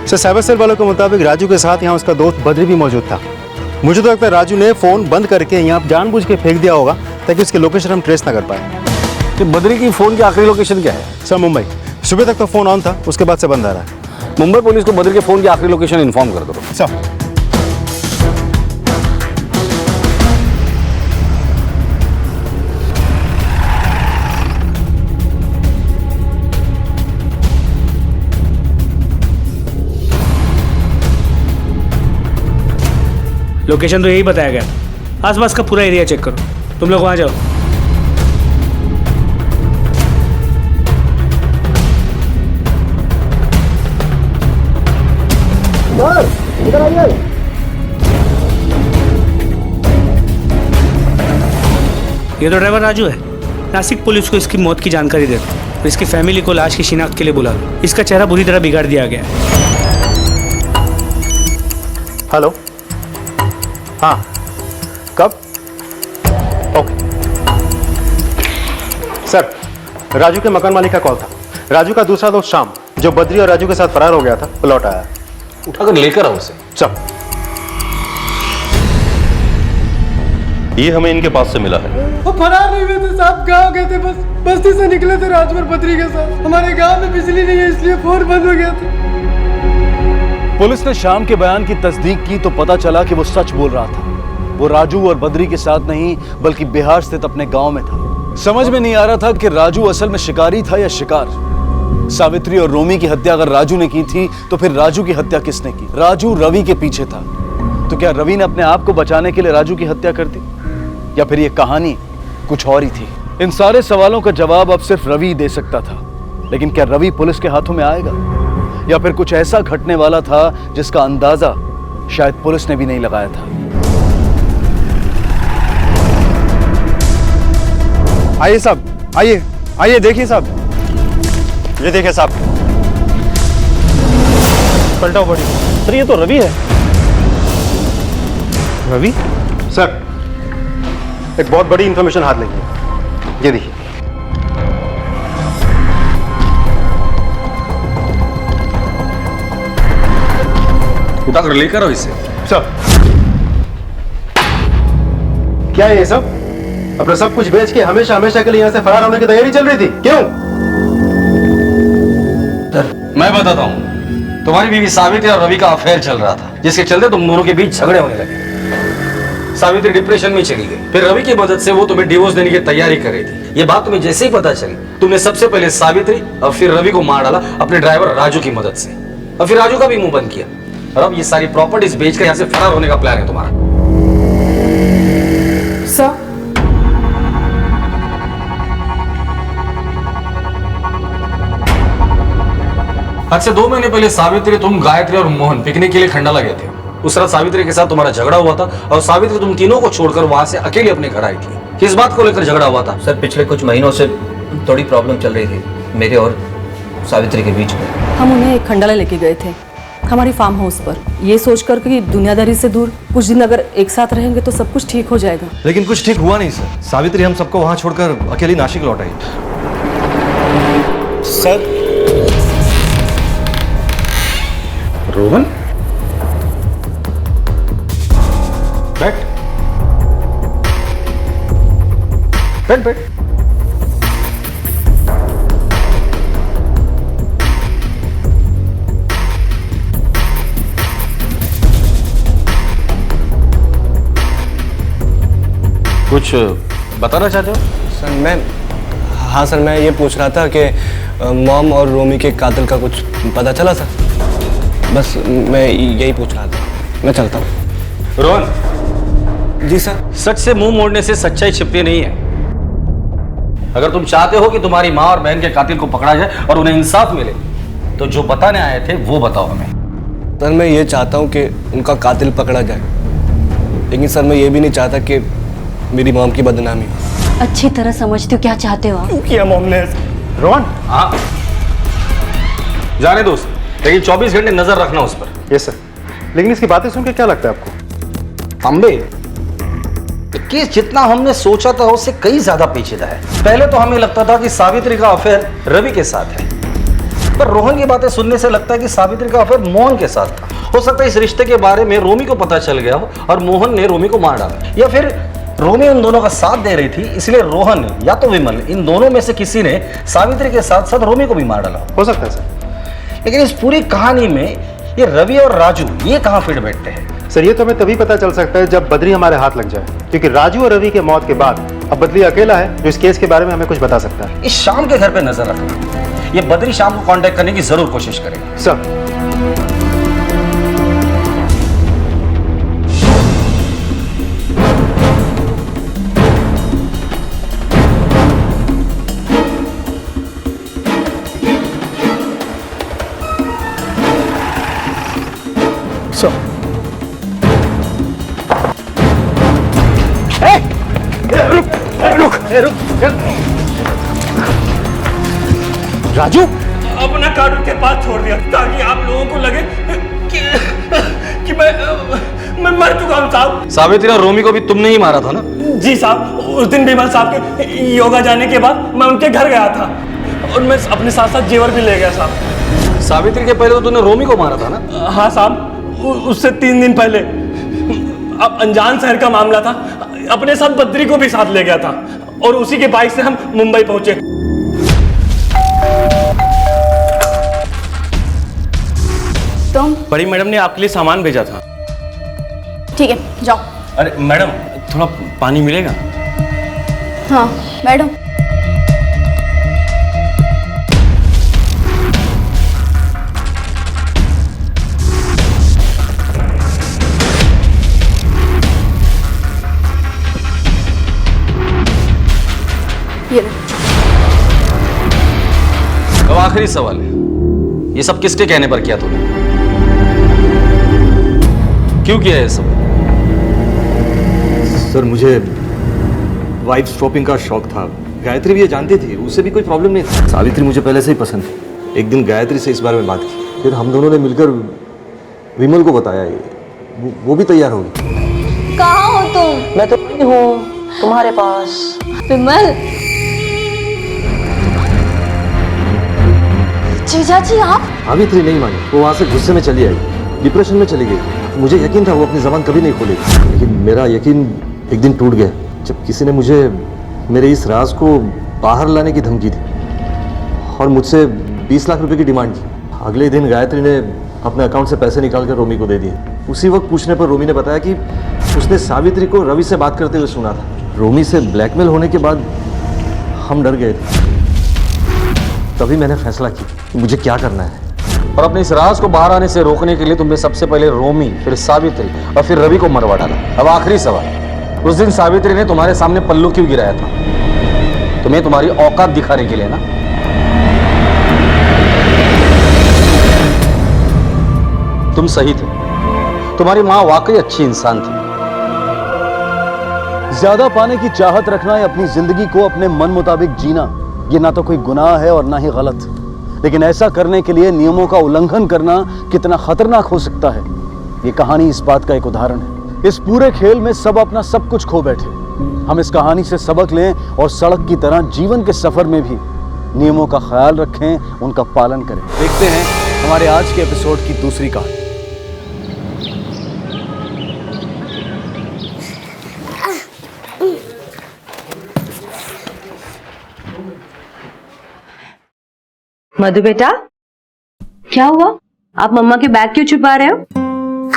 सर साइबर सेल वालों के मुताबिक राजू के साथ यहाँ उसका दोस्त बद्री भी मौजूद था। मुझे तो लगता है राजू ने फोन बंद करके यहाँ जानबूझ के फेंक दिया होगा ताकि उसकी लोकेशन हम ट्रेस ना कर पाए। तो बद्री की फोन की आखिरी लोकेशन क्या है? सर मुंबई। सुबह तक तो फोन ऑन था, उसके बाद से बंद आ रहा है। मुंबई पुलिस को बद्री के फोन की आखिरी लोकेशन इन्फॉर्म कर दो। सर लोकेशन तो यही बताया गया था। आसपास का पूरा एरिया चेक करो। तुम लोग वहां जाओ। इधर आइए। ये तो ड्राइवर राजू है। नासिक पुलिस को इसकी मौत की जानकारी दे दो। इसकी फैमिली को लाश की शिनाख्त के लिए बुला लो। इसका चेहरा बुरी तरह बिगाड़ दिया गया है। हेलो, हाँ कब? ओके सर, राजू के मकान मालिक का कॉल था। राजू का दूसरा दोस्त शाम जो बद्री और राजू के साथ फरार हो गया था वो लौट आया। उठाकर लेकर आओ उसे। चल। ये हमें इनके पास से मिला है। वो फरार नहीं हुए थे साहब, गाँव गए थे, बस बस्ती से निकले थे राजू और बद्री के साथ। हमारे गांव में बिजली नहीं है इसलिए फोन बंद हो गया था। पुलिस ने शाम के बयान की तस्दीक की तो पता चला कि वो सच बोल रहा था। वो राजू और बद्री के साथ नहीं बल्कि बिहार स्थित अपने गांव में था। समझ में नहीं आ रहा था कि राजू असल में शिकारी था या शिकार। सावित्री और रोमी की हत्या अगर राजू ने की थी तो फिर राजू की हत्या किसने की? राजू रवि के पीछे था, तो क्या रवि ने अपने आप को बचाने के लिए राजू की हत्या कर दी, या फिर ये कहानी कुछ और ही थी? इन सारे सवालों का जवाब अब सिर्फ रवि दे सकता था। लेकिन क्या रवि पुलिस के हाथों में आएगा, या फिर कुछ ऐसा घटने वाला था जिसका अंदाजा शायद पुलिस ने भी नहीं लगाया था? आइए साहब, आइए आइए, देखिए साहब, ये देखिए साहब, पलटाओ बॉडी। सर ये तो रवि है। रवि? सर एक बहुत बड़ी इंफॉर्मेशन हाथ लगी है, ये देखिए। उठाकर लेकर आओ इसे। सर क्या है ये सब? अपना सब कुछ बेच के हमेशा हमेशा के लिए यहाँ से फरार होने की तैयारी चल रही थी, क्यों? मैं बताता हूँ, तुम्हारी बीवी सावित्री और रवि का अफेयर चल रहा था, जिसके चलते तुम दोनों के बीच झगड़े होने लगे। सावित्री डिप्रेशन में चली गई, फिर रवि की मदद से वो तुम्हें डिवोर्स देने की तैयारी कर रही थी। ये बात तुम्हें जैसे ही पता चली, तुमने सबसे पहले सावित्री और फिर रवि को मार डाला अपने ड्राइवर राजू की मदद से, और फिर राजू का भी मुंह बंद किया। और अब ये सारी प्रॉपर्टीज बेचकर यहाँ से फरार होने का प्लान है तुम्हारा। सर, आज से 2 महीने पहले सावित्री, तुम, गायत्री और मोहन पिकनिक के लिए खंडाला गए थे। उस रात सावित्री के साथ तुम्हारा झगड़ा हुआ था और सावित्री तुम तीनों को छोड़कर वहां से अकेले अपने घर आई थी। किस बात को लेकर झगड़ा हुआ था? सर पिछले कुछ महीनों से थोड़ी प्रॉब्लम चल रही थी मेरे और सावित्री के बीच में। हम उन्हें एक खंडाला लेके गए थे हमारी फार्म हाउस पर, ये सोचकर कि दुनियादारी से दूर कुछ दिन अगर एक साथ रहेंगे तो सब कुछ ठीक हो जाएगा। लेकिन कुछ ठीक हुआ नहीं सर। सावित्री हम सबको वहां छोड़कर अकेली नासिक लौट आई। सर रोहन, बैठ बैठ बैठ। कुछ बताना चाहते हो? सर हाँ सर, मैं ये पूछ रहा था कि मॉम और रोमी के कातिल का कुछ पता चला सर? बस मैं यही पूछ रहा था, मैं चलता हूँ। रोहन। जी सर। सच से मुंह मोड़ने से सच्चाई छिपती नहीं है। अगर तुम चाहते हो कि तुम्हारी माँ और बहन के कातिल को पकड़ा जाए और उन्हें इंसाफ मिले, तो जो बताने आए थे वो बताओ हमें। सर मैं ये चाहता हूँ कि उनका कातिल पकड़ा जाए, लेकिन सर मैं ये भी नहीं चाहता कि मेरी मॉम की बदनामी हो। अच्छी तरह समझते हो क्या चाहते हो आप? क्यों किया मॉम ने? रोहन, हाँ जाने दोस्त, लेकिन 24 घंटे नजर रखना उस पर। Yes sir. लेकिन इसकी बातें सुन के क्या लगता है आपको? अंबे, केस जितना हमने सोचा था उससे कई ज्यादा पेचीदा है। पहले तो हमें लगता था कि सावित्री का अफेयर रवि के साथ है, पर रोहन की बातें सुनने से लगता है कि सावित्री का अफेयर मोहन के साथ था। हो सकता है इस रिश्ते के बारे में रोमी को पता चल गया हो और मोहन ने रोमी को मार डाला, या फिर रोमी उन दोनों का साथ दे रही थी, इसलिए रोहन या तो विमल, इन दोनों में से किसी ने सावित्री के साथ साथ रोमी को भी मार डाला। हो सकता है सर। लेकिन इस पूरी कहानी में ये रवि और राजू ये कहाँ फिट बैठते हैं? सर ये तो हमें तभी पता चल सकता है जब बद्री हमारे हाथ लग जाए, क्योंकि राजू और रवि के मौत के बाद अब बद्री अकेला है जो इस केस के बारे में हमें कुछ बता सकता है। इस शाम के घर पे नजर रखना। ये बद्री शाम को कांटेक्ट करने की जरूर कोशिश करेगा। सर राजू, अपना कार्ड उनके पास छोड़ दिया ताकि आप लोगों को लगे कि मैं मर चुका हूं साहब। सावित्री और रोमी को भी तुमने ही मारा था ना? जी साहब, उस दिन विमल साहब के योगा जाने के बाद मैं उनके घर गया था और मैं अपने साथ साथ जेवर भी ले गया साहब। सावित्री के पहले तो तूने रोमी को मारा था ना? हाँ साहब, उससे 3 दिन पहले। अब अनजान शहर का मामला था, अपने साथ बद्री को भी साथ ले गया था और उसी के बाइक से हम मुंबई पहुंचे। तुम? बड़ी मैडम ने आपके लिए सामान भेजा था। ठीक है, जाओ। अरे मैडम, थोड़ा पानी मिलेगा? हाँ मैडम। ये लो। अब आखिरी सवाल है, ये सब किसके कहने पर किया तूने? क्यों किया ये सब? सर मुझे वाइफ स्वैपिंग का शौक था। गायत्री भी ये जानती थी, उससे भी कोई प्रॉब्लम नहीं था। सावित्री मुझे पहले से ही पसंद थी। एक दिन गायत्री से इस बारे में बात की, फिर हम दोनों ने मिलकर विमल को बताया, वो भी तैयार हो गई। कहाँ हो तुम? मैं तो नहीं हूँ तुम्हारे पास। विमल, जीजा जी आप? सावित्री नहीं मानी, वो वहाँ से गुस्से में चली आई, डिप्रेशन में चली गई। मुझे यकीन था वो अपनी जबान कभी नहीं खोलेगी, लेकिन मेरा यकीन एक दिन टूट गया जब किसी ने मुझे मेरे इस राज को बाहर लाने की धमकी दी और मुझसे 20 लाख रुपए की डिमांड की। अगले दिन गायत्री ने अपने अकाउंट से पैसे निकाल कर रोमी को दे दिए। उसी वक्त पूछने पर रोमी ने बताया कि उसने सावित्री को रवि से बात करते हुए सुना था। रोमी से ब्लैकमेल होने के बाद हम डर गए थे। तभी मैंने फैसला किया मुझे क्या करना है। और अपने इस राज को बाहर आने से रोकने के लिए तुमने सबसे पहले रोमी, फिर सावित्री और फिर रवि को मरवा डाला। अब आखिरी सवाल, उस दिन सावित्री ने तुम्हारे सामने पल्लू क्यों गिराया था? तुम्हें तुम्हारी औकात दिखाने के लिए ना? तुम सही थे, तुम्हारी माँ वाकई अच्छी इंसान थी। ज्यादा पाने की चाहत रखना या अपनी जिंदगी को अपने मन मुताबिक जीना, ये ना तो कोई गुनाह है और ना ही गलत, लेकिन ऐसा करने के लिए नियमों का उल्लंघन करना कितना खतरनाक हो सकता है, ये कहानी इस बात का एक उदाहरण है। इस पूरे खेल में सब अपना सब कुछ खो बैठे। हम इस कहानी से सबक लें और सड़क की तरह जीवन के सफर में भी नियमों का ख्याल रखें, उनका पालन करें। देखते हैं हमारे आज के एपिसोड की दूसरी कहानी। मधु बेटा, क्या हुआ? आप मम्मा के बैग क्यों छुपा रहे हो?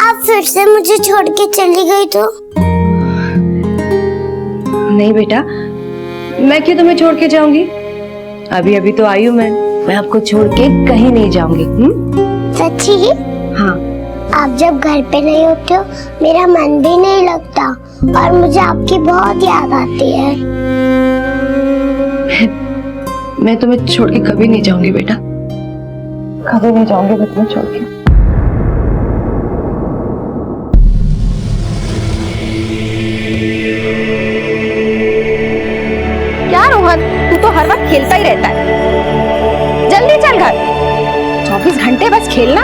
आप फिर से मुझे छोड़ के चली गई तो? नहीं बेटा, मैं क्यों तुम्हें छोड़ के जाऊंगी? अभी अभी तो आई हूँ मैं आपको छोड़ के कहीं नहीं जाऊंगी। सच्ची? हाँ। आप जब घर पे नहीं होते हो मेरा मन भी नहीं लगता और मुझे आपकी बहुत याद आती है। मैं तुम्हें छोड़ के कभी नहीं जाऊंगी बेटा, कभी नहीं जाऊंगी मैं तुम्हें छोड़ के। क्या रोहन, तू तो हर वक्त खेलता ही रहता है। जल्दी चल घर, 24 घंटे बस खेलना।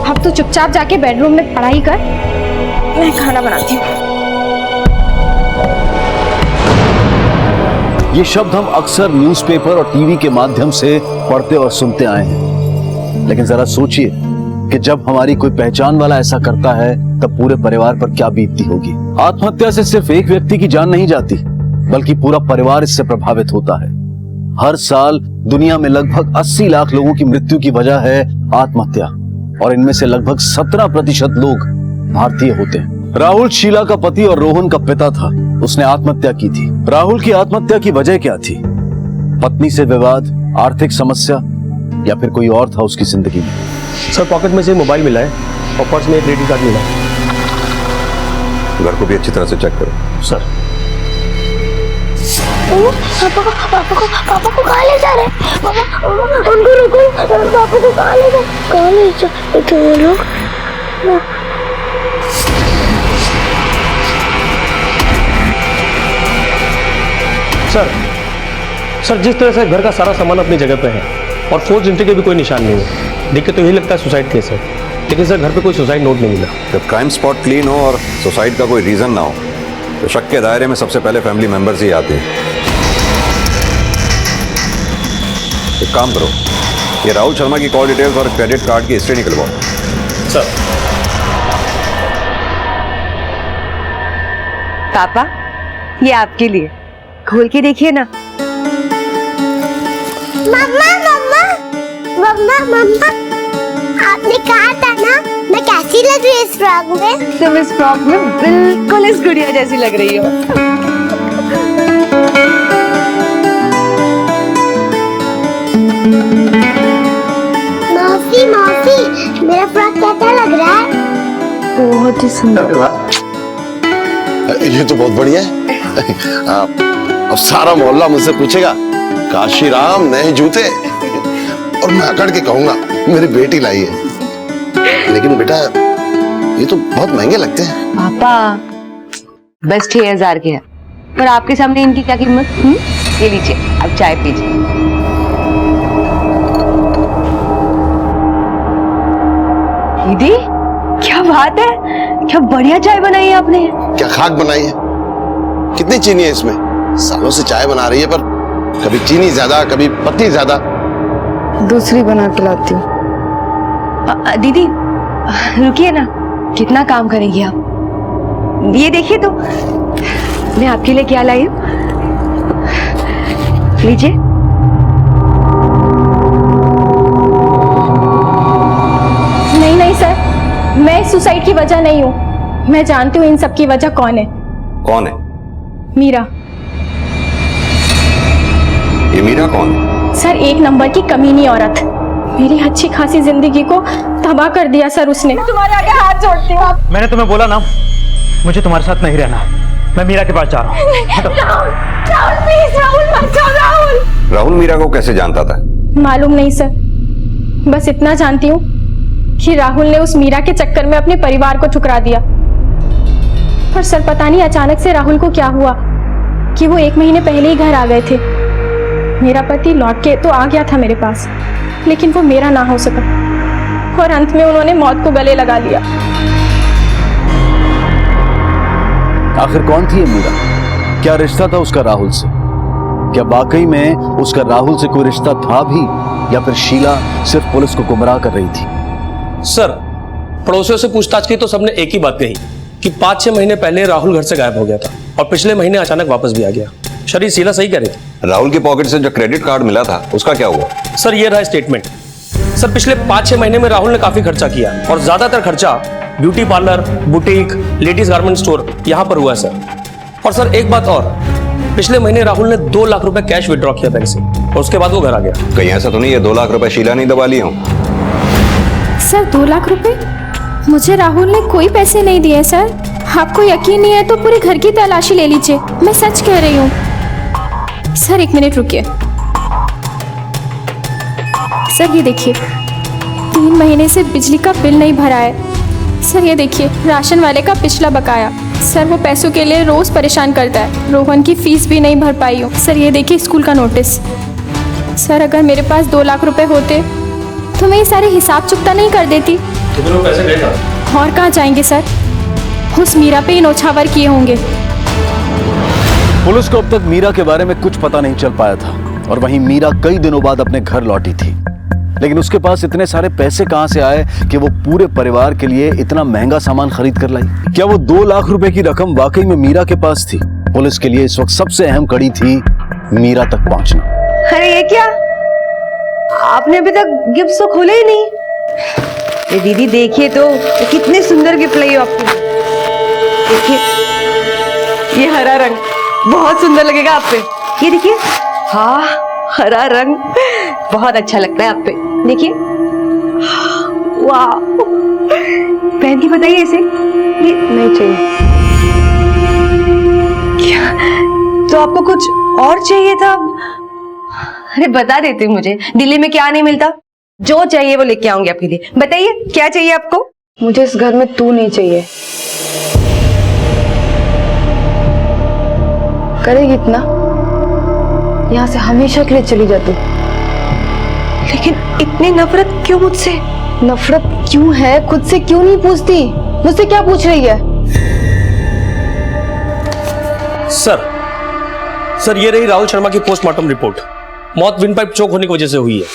अब तू चुपचाप जाके बेडरूम में पढ़ाई कर, मैं खाना बनाती हूँ। ये शब्द हम अक्सर न्यूज़पेपर और टीवी के माध्यम से पढ़ते और सुनते आए हैं, लेकिन जरा सोचिए कि जब हमारी कोई पहचान वाला ऐसा करता है तब पूरे परिवार पर क्या बीतती होगी। आत्महत्या से सिर्फ एक व्यक्ति की जान नहीं जाती, बल्कि पूरा परिवार इससे प्रभावित होता है। हर साल दुनिया में लगभग 80 लाख लोगों की मृत्यु की वजह है आत्महत्या, और इनमें से लगभग 17% लोग भारतीय होते हैं। राहुल शीला का पति और रोहन का पिता था, उसने आत्महत्या की थी। राहुल की आत्महत्या की वजह क्या थी? पत्नी से विवाद, आर्थिक समस्या, या फिर कोई और था उसकी जिंदगी में? सर, पॉकेट में से मोबाइल मिला है और पर्स में एक क्रेडिट कार्ड मिला है। घर को भी अच्छी तरह से चेक करो। सर, पापा को कहाँ ले जा रहे हैं? पापा, उनको रुको, पापा को कहाँ ले जा रहे लोग? सर, जिस तरह से घर का सारा सामान अपनी जगह पे है और फोर्स एंट्री के भी कोई निशान नहीं है, देख के तो यही लगता है सुसाइड केस है, लेकिन सर घर पे कोई सुसाइड नोट नहीं मिला। जब क्राइम स्पॉट क्लीन हो और सुसाइड का कोई रीजन ना हो तो शक के दायरे में सबसे पहले फैमिली मेंबर्स ही आते हैं। एक काम करो, ये राहुल शर्मा की कॉल डिटेल्स और क्रेडिट कार्ड की हिस्ट्री निकलवाओ। सर। पापा, ये आपके लिए, खोल के देखिए ना। मम्मा, मम्मा, मम्मा, मम्मा, आपने कहा था ना मैं कैसी लग रही इस फ्रॉक में? तुम इस फ्रॉक में बिल्कुल इस गुड़िया जैसी लग रही हो। मौसी, मौसी, मेरा फ्रॉक कैसा लग रहा है? बहुत ही सुंदर। ये तो बहुत बढ़िया है। अब सारा मोहल्ला मुझसे पूछेगा काशीराम नए जूते, और मैं अकड़ के कहूंगा मेरी बेटी लाई है। लेकिन बेटा ये तो बहुत महंगे लगते हैं। पापा, बस 6,000 के है। पर आपके सामने इनकी क्या कीमत? ये लीजिए, अब चाय पीजिए। दीदी क्या बात है, क्या बढ़िया चाय बनाई है आपने। क्या खाक बनाई है? कितनी चीनी है इसमें? सालों से चाय बना रही है पर कभी चीनी ज्यादा कभी पत्ती ज्यादा। दूसरी बना के लाती हूँ। दीदी रुकिए ना, कितना काम करेंगी आप। ये देखिए तो मैं आपके लिए क्या लाई हूँ, लीजिए। नहीं नहीं सर, मैं सुसाइड की वजह नहीं हूँ। मैं जानती हूँ इन सब की वजह कौन है। कौन है? मीरा। ये मीरा कौन है? सर एक नंबर की कमीनी औरत, मेरी अच्छी खासी जिंदगी को तबाह कर दिया सर उसने। मैं तुम्हारे आगे हाथ जोड़ती हूँ। मैंने तुम्हें बोला ना, मुझे तुम्हारे साथ नहीं रहना। मैं मीरा के पास जा रहा हूँ। राहुल प्लीज, राहुल मत जाओ। राहुल राहुल मीरा को कैसे जानता था? मालूम नहीं सर, बस इतना जानती हूँ कि राहुल ने उस मीरा के चक्कर में अपने परिवार को ठुकरा दिया। पर सर पता नहीं अचानक से राहुल को क्या हुआ कि वो 1 महीने पहले ही घर आ गए थे। मेरा पति लौट के तो आ गया था मेरे पास, लेकिन वो मेरा ना हो सका और अंत में उन्होंने मौत को गले लगा लिया। आखिर कौन थी ये मीरा? क्या रिश्ता था उसका राहुल से? क्या वाकई में उसका राहुल से कोई रिश्ता था भी, या फिर शीला सिर्फ पुलिस को गुमराह कर रही थी? सर पड़ोसियों से पूछताछ की तो सबने एक ही बात कही कि 5-6 महीने पहले राहुल घर से गायब हो गया था और पिछले महीने अचानक वापस भी आ गया। शरीर शीला सही कह रही थी। राहुल की पॉकेट से जो क्रेडिट कार्ड मिला था उसका क्या हुआ? सर ये रहा स्टेटमेंट। सर पिछले 5-6 महीने में राहुल ने काफी खर्चा किया और ज्यादातर खर्चा beauty parlour, boutique, ladies garment store यहाँ पर हुआ है सर। और सर एक बात और, पिछले महीने राहुल ने 2 लाख रुपए कैश विड्रॉ किया बैंक से और उसके बाद वो घर आ गया। कहीं ऐसा तो नहीं है 2 लाख रुपए शीला नहीं दबा लिए हों? सर 2 लाख रुपए? मुझे राहुल ने कोई पैसे नहीं दिए सर। आपको यकीन नहीं है तो पूरे घर की तलाशी ले लीजिए, मैं सच कह रही हूँ। सर 1 मिनट रुकिए। सर ये देखिए, 3 महीने से बिजली का बिल नहीं भरा है। सर ये देखिए, राशन वाले का पिछला बकाया। सर वो पैसों के लिए रोज परेशान करता है। रोहन की फीस भी नहीं भर पाई हूँ। सर ये देखिए स्कूल का नोटिस। सर अगर मेरे पास 2 लाख रुपए होते तो मैं ये सारे हिसाब चुकता नहीं कर देती। तो फिर वो पैसे गए कहाँ? और कहाँ जाएंगे सर? उस मीरा पे ही नौछावर किए होंगे। पुलिस को अब तक मीरा के बारे में कुछ पता नहीं चल पाया था और वहीं मीरा कई दिनों बाद अपने घर लौटी थी। लेकिन उसके पास इतने सारे पैसे कहां से आए कि वो पूरे परिवार के लिए इतना महंगा सामान खरीद कर लाई? क्या वो 2 लाख रुपए की रकम वाकई में मीरा के पास थी? पुलिस के लिए इस वक्त सबसे अहम कड़ी थी मीरा तक पहुंचना। अरे ये क्या, आपने अभी तक गिफ्ट तो खोले ही नहीं। ये दीदी देखिए तो कितने सुंदर गिफ्ट लाई हो आपको। देखिए ये हरा रंग बहुत सुंदर लगेगा आप पे। ये देखिए, हाँ हरा रंग बहुत अच्छा लगता है आप पे। देखिए, वाह, पहन के बताइए इसे। ये नहीं चाहिए क्या? तो आपको कुछ और चाहिए था? अरे बता देते मुझे, दिल्ली में क्या नहीं मिलता। जो चाहिए वो लेके आऊंगी आपके लिए। बताइए क्या चाहिए आपको? मुझे इस घर में तू नहीं चाहिए। करेगी इतना? यहाँ से हमेशा के लिए चली जाती। लेकिन इतनी नफरत क्यों मुझसे? नफरत क्यों है? खुद से क्यों नहीं पूछती? मुझसे क्या पूछ रही है? सर ये रही राहुल शर्मा की पोस्टमार्टम रिपोर्ट। मौत विंड पाइप चोक होने की वजह से हुई है।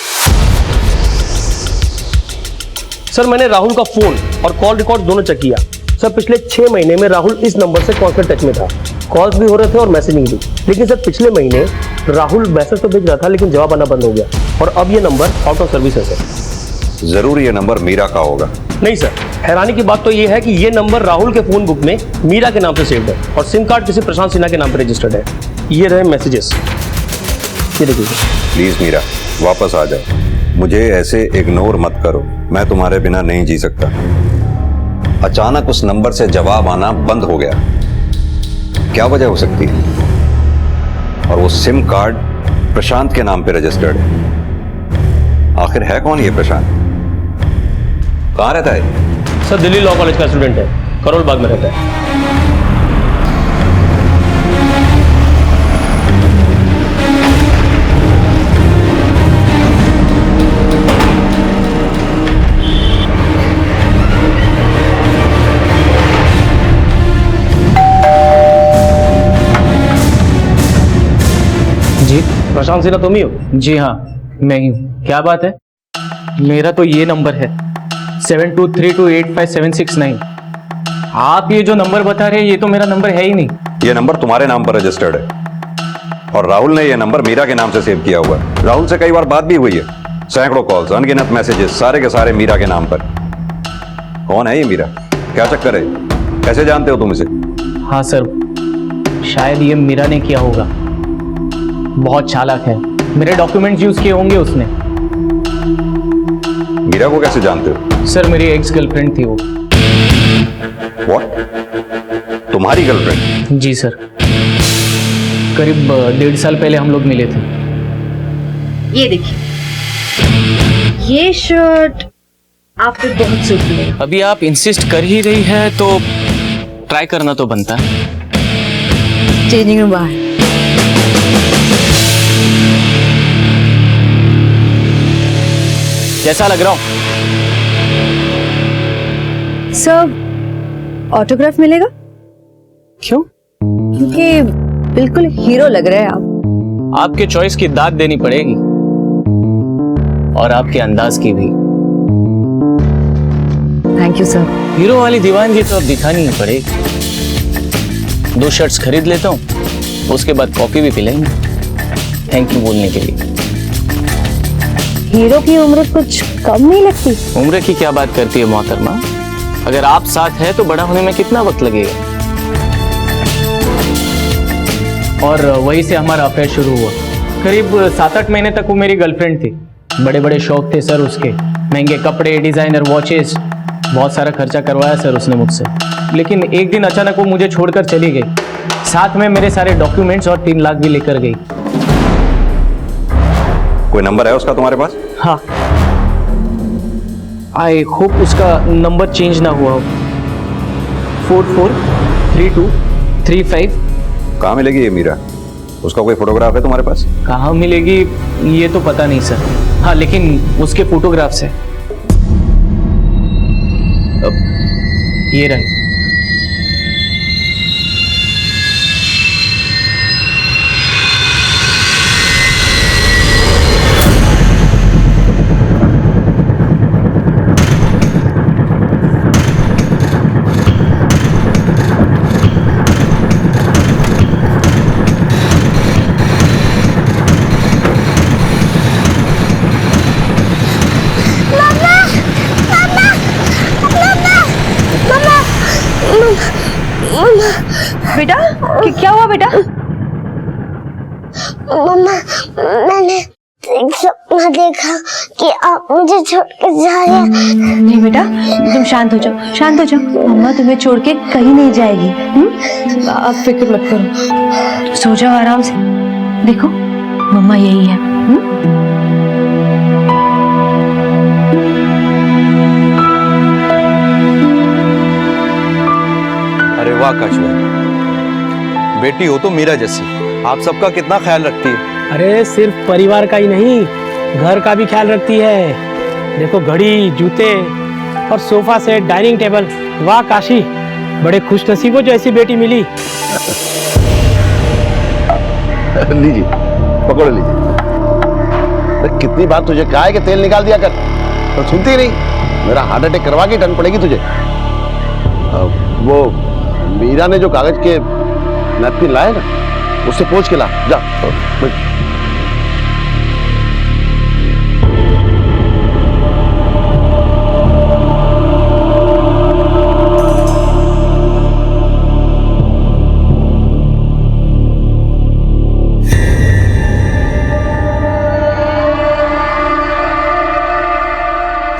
सर मैंने राहुल का फोन और कॉल रिकॉर्ड दोनों चेक किया। सर पिछले 6 महीने में राहुल इस नंबर से कांस्टेंट टच में था। कॉल्स भी हो रहे थे और मैसेजिंग भी। लेकिन सर पिछले महीने राहुल मैसेज तो भेज रहा था लेकिन जवाब आना बंद हो गया और अब ये नंबर आउट ऑफ सर्विस है सर। जरूर ये नंबर मीरा का होगा। नहीं सर, हैरानी की बात तो ये है कि ये नंबर राहुल के फोन बुक में मीरा के नाम से सेव्ड है और सिम कार्ड किसी प्रशांत सिन्हा के नाम पर रजिस्टर्ड है। ये रहे मैसेजेस, ये देखिए। प्लीज मीरा वापस आ जाओ, मुझे ऐसे इग्नोर मत करो। मैं तुम्हारे बिना नहीं जी सकता। अचानक उस नंबर से जवाब आना बंद हो गया, क्या वजह हो सकती है? और वो सिम कार्ड प्रशांत के नाम पे रजिस्टर्ड है। आखिर है कौन ये प्रशांत? कहाँ रहता है? सर दिल्ली लॉ कॉलेज का स्टूडेंट है, करोल बाग में रहता है। प्रशांत सिन्हा तुम ही हो? जी हाँ, मैं ही हूँ। क्या बात है? मेरा तो ये नंबर है 7232857769। आप ये जो नंबर बता रहे हैं ये तो मेरा नंबर है ही नहीं। ये नंबर तुम्हारे नाम पर रजिस्टर्ड है और राहुल ने ये नंबर मीरा के नाम से सेव किया हुआ है। राहुल से कई बार बात भी हुई है, सैकड़ों कॉल्स, अनगिनत मैसेजेस, सारे के सारे मीरा के नाम पर। कौन है ये मीरा? क्या चक्कर है? कैसे जानते हो तुम इसे? हाँ सर, शायद ये मीरा ने किया होगा। बहुत चालाक है, मेरे डॉक्यूमेंट्स यूज किए होंगे उसने। मीरा को कैसे जानते हो? सर मेरी एक्स गर्लफ्रेंड थी वो। What? तुम्हारी गर्लफ्रेंड? जी सर, करीब 1.5 साल पहले हम लोग मिले थे। ये देखिए, ये शर्ट आप पे बहुत सूट है। अभी आप इंसिस्ट कर ही रही है तो ट्राई करना तो बनता है। चेंजिंग रूम बाहर। कैसा लग रहा हूँ? सर, ऑटोग्राफ मिलेगा? क्यों? क्योंकि बिल्कुल हीरो लग रहे हैं आप। आपके चॉइस की दाद देनी पड़ेगी और आपके अंदाज की भी। Thank you sir. हीरो वाली दीवानगी तो अब दिखानी ही पड़ेगी। 2 शर्ट्स खरीद लेता हूँ, उसके बाद कॉफी भी पिलाएंगे थैंक यू बोलने के लिए। हीरो की उम्र कुछ कम नहीं लगती? उम्र की क्या बात करती है मोहतरमा? अगर आप साथ है तो बड़ा होने में कितना वक्त लगेगा। और वहीं से हमारा अफेयर शुरू हुआ। करीब 7-8 महीने तक वो मेरी गर्लफ्रेंड थी। बड़े बड़े शौक थे सर उसके, महंगे कपड़े, डिजाइनर वॉचेस, बहुत सारा खर्चा करवाया सर उसने मुझसे। लेकिन एक दिन अचानक वो मुझे छोड़कर चली गई, साथ में मेरे सारे डॉक्यूमेंट्स और 3 लाख भी लेकर गई। कोई नंबर है उसका तुम्हारे पास? हाँ, आई होप उसका नंबर चेंज ना हुआ हो। 443235। कहाँ मिलेगी ये मीरा? उसका कोई फोटोग्राफ है तुम्हारे पास? कहाँ मिलेगी ये तो पता नहीं सर। हाँ, लेकिन उसके फोटोग्राफ्स है। ये रहे। बेटा, क्या हुआ बेटा? मम्मा, मैंने एक सपना देखा कि आप मुझे छोड़ के जा रहे हैं। नहीं बेटा, तुम शांत हो जाओ, शांत हो जाओ। मम्मा तुम्हें छोड़ के कहीं नहीं जाएगी। आप फिक्र मत करो, सो जाओ आराम से। देखो मम्मा यही है। अरे वाह काशू, बेटी हो तो मीरा जैसी, आप सबका कितना ख्याल रखती है। अरे सिर्फ परिवार का ही नहीं, घर का भी ख्याल रखती है। देखो घड़ी, जूते और सोफा सेट, डाइनिंग टेबल। वाह काशी, बड़े खुशनसीब हो जो ऐसी बेटी मिली। लीजिए, पकड़ लीजिए। अरे कितनी बार तुझे कहा है कि तेल निकाल दिया कर, तो सुनती नहीं। मेरा हार्ट अटैक करवा के टर्न पड़ेगी तुझे। वो मीरा ने जो कागज के नैपकिन लाए ना, उससे पोंछ के ला जा।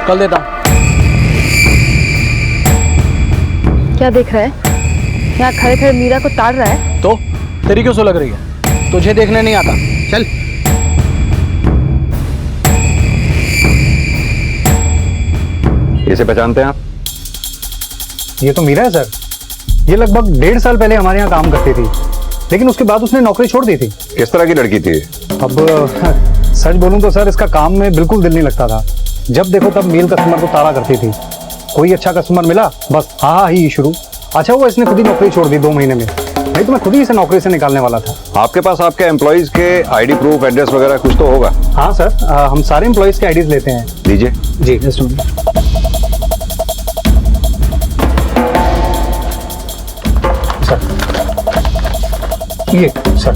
कल देता हूं। क्या देख रहा है? यहाँ खड़े खड़े मीरा को ताड़ रहा है। तो तेरी क्यों सो लग रही है? तुझे देखने नहीं आता? चल। इसे पहचानते हैं आप? ये तो मीरा है सर। ये लगभग 1.5 साल पहले हमारे यहाँ काम करती थी, लेकिन उसके बाद उसने नौकरी छोड़ दी थी। किस तरह की लड़की थी? अब सच बोलूं तो सर, इसका काम में बिल्कुल दिल नहीं लगता था। जब देखो तब मेल कस्टमर को ताड़ा करती थी। कोई अच्छा कस्टमर मिला बस हाँ ही शुरू। अच्छा हुआ इसने खुद ही नौकरी छोड़ दी 2 महीने में। भाई तो मैं खुद ही इसे नौकरी से निकालने वाला था। आपके पास आपके एम्प्लॉइज के आईडी प्रूफ, एड्रेस वगैरह कुछ तो होगा? हाँ सर, हम सारे एम्प्लॉइज के आईडीज लेते हैं। दीजिए। जी जस्ट अ मिनट। सर ये सर।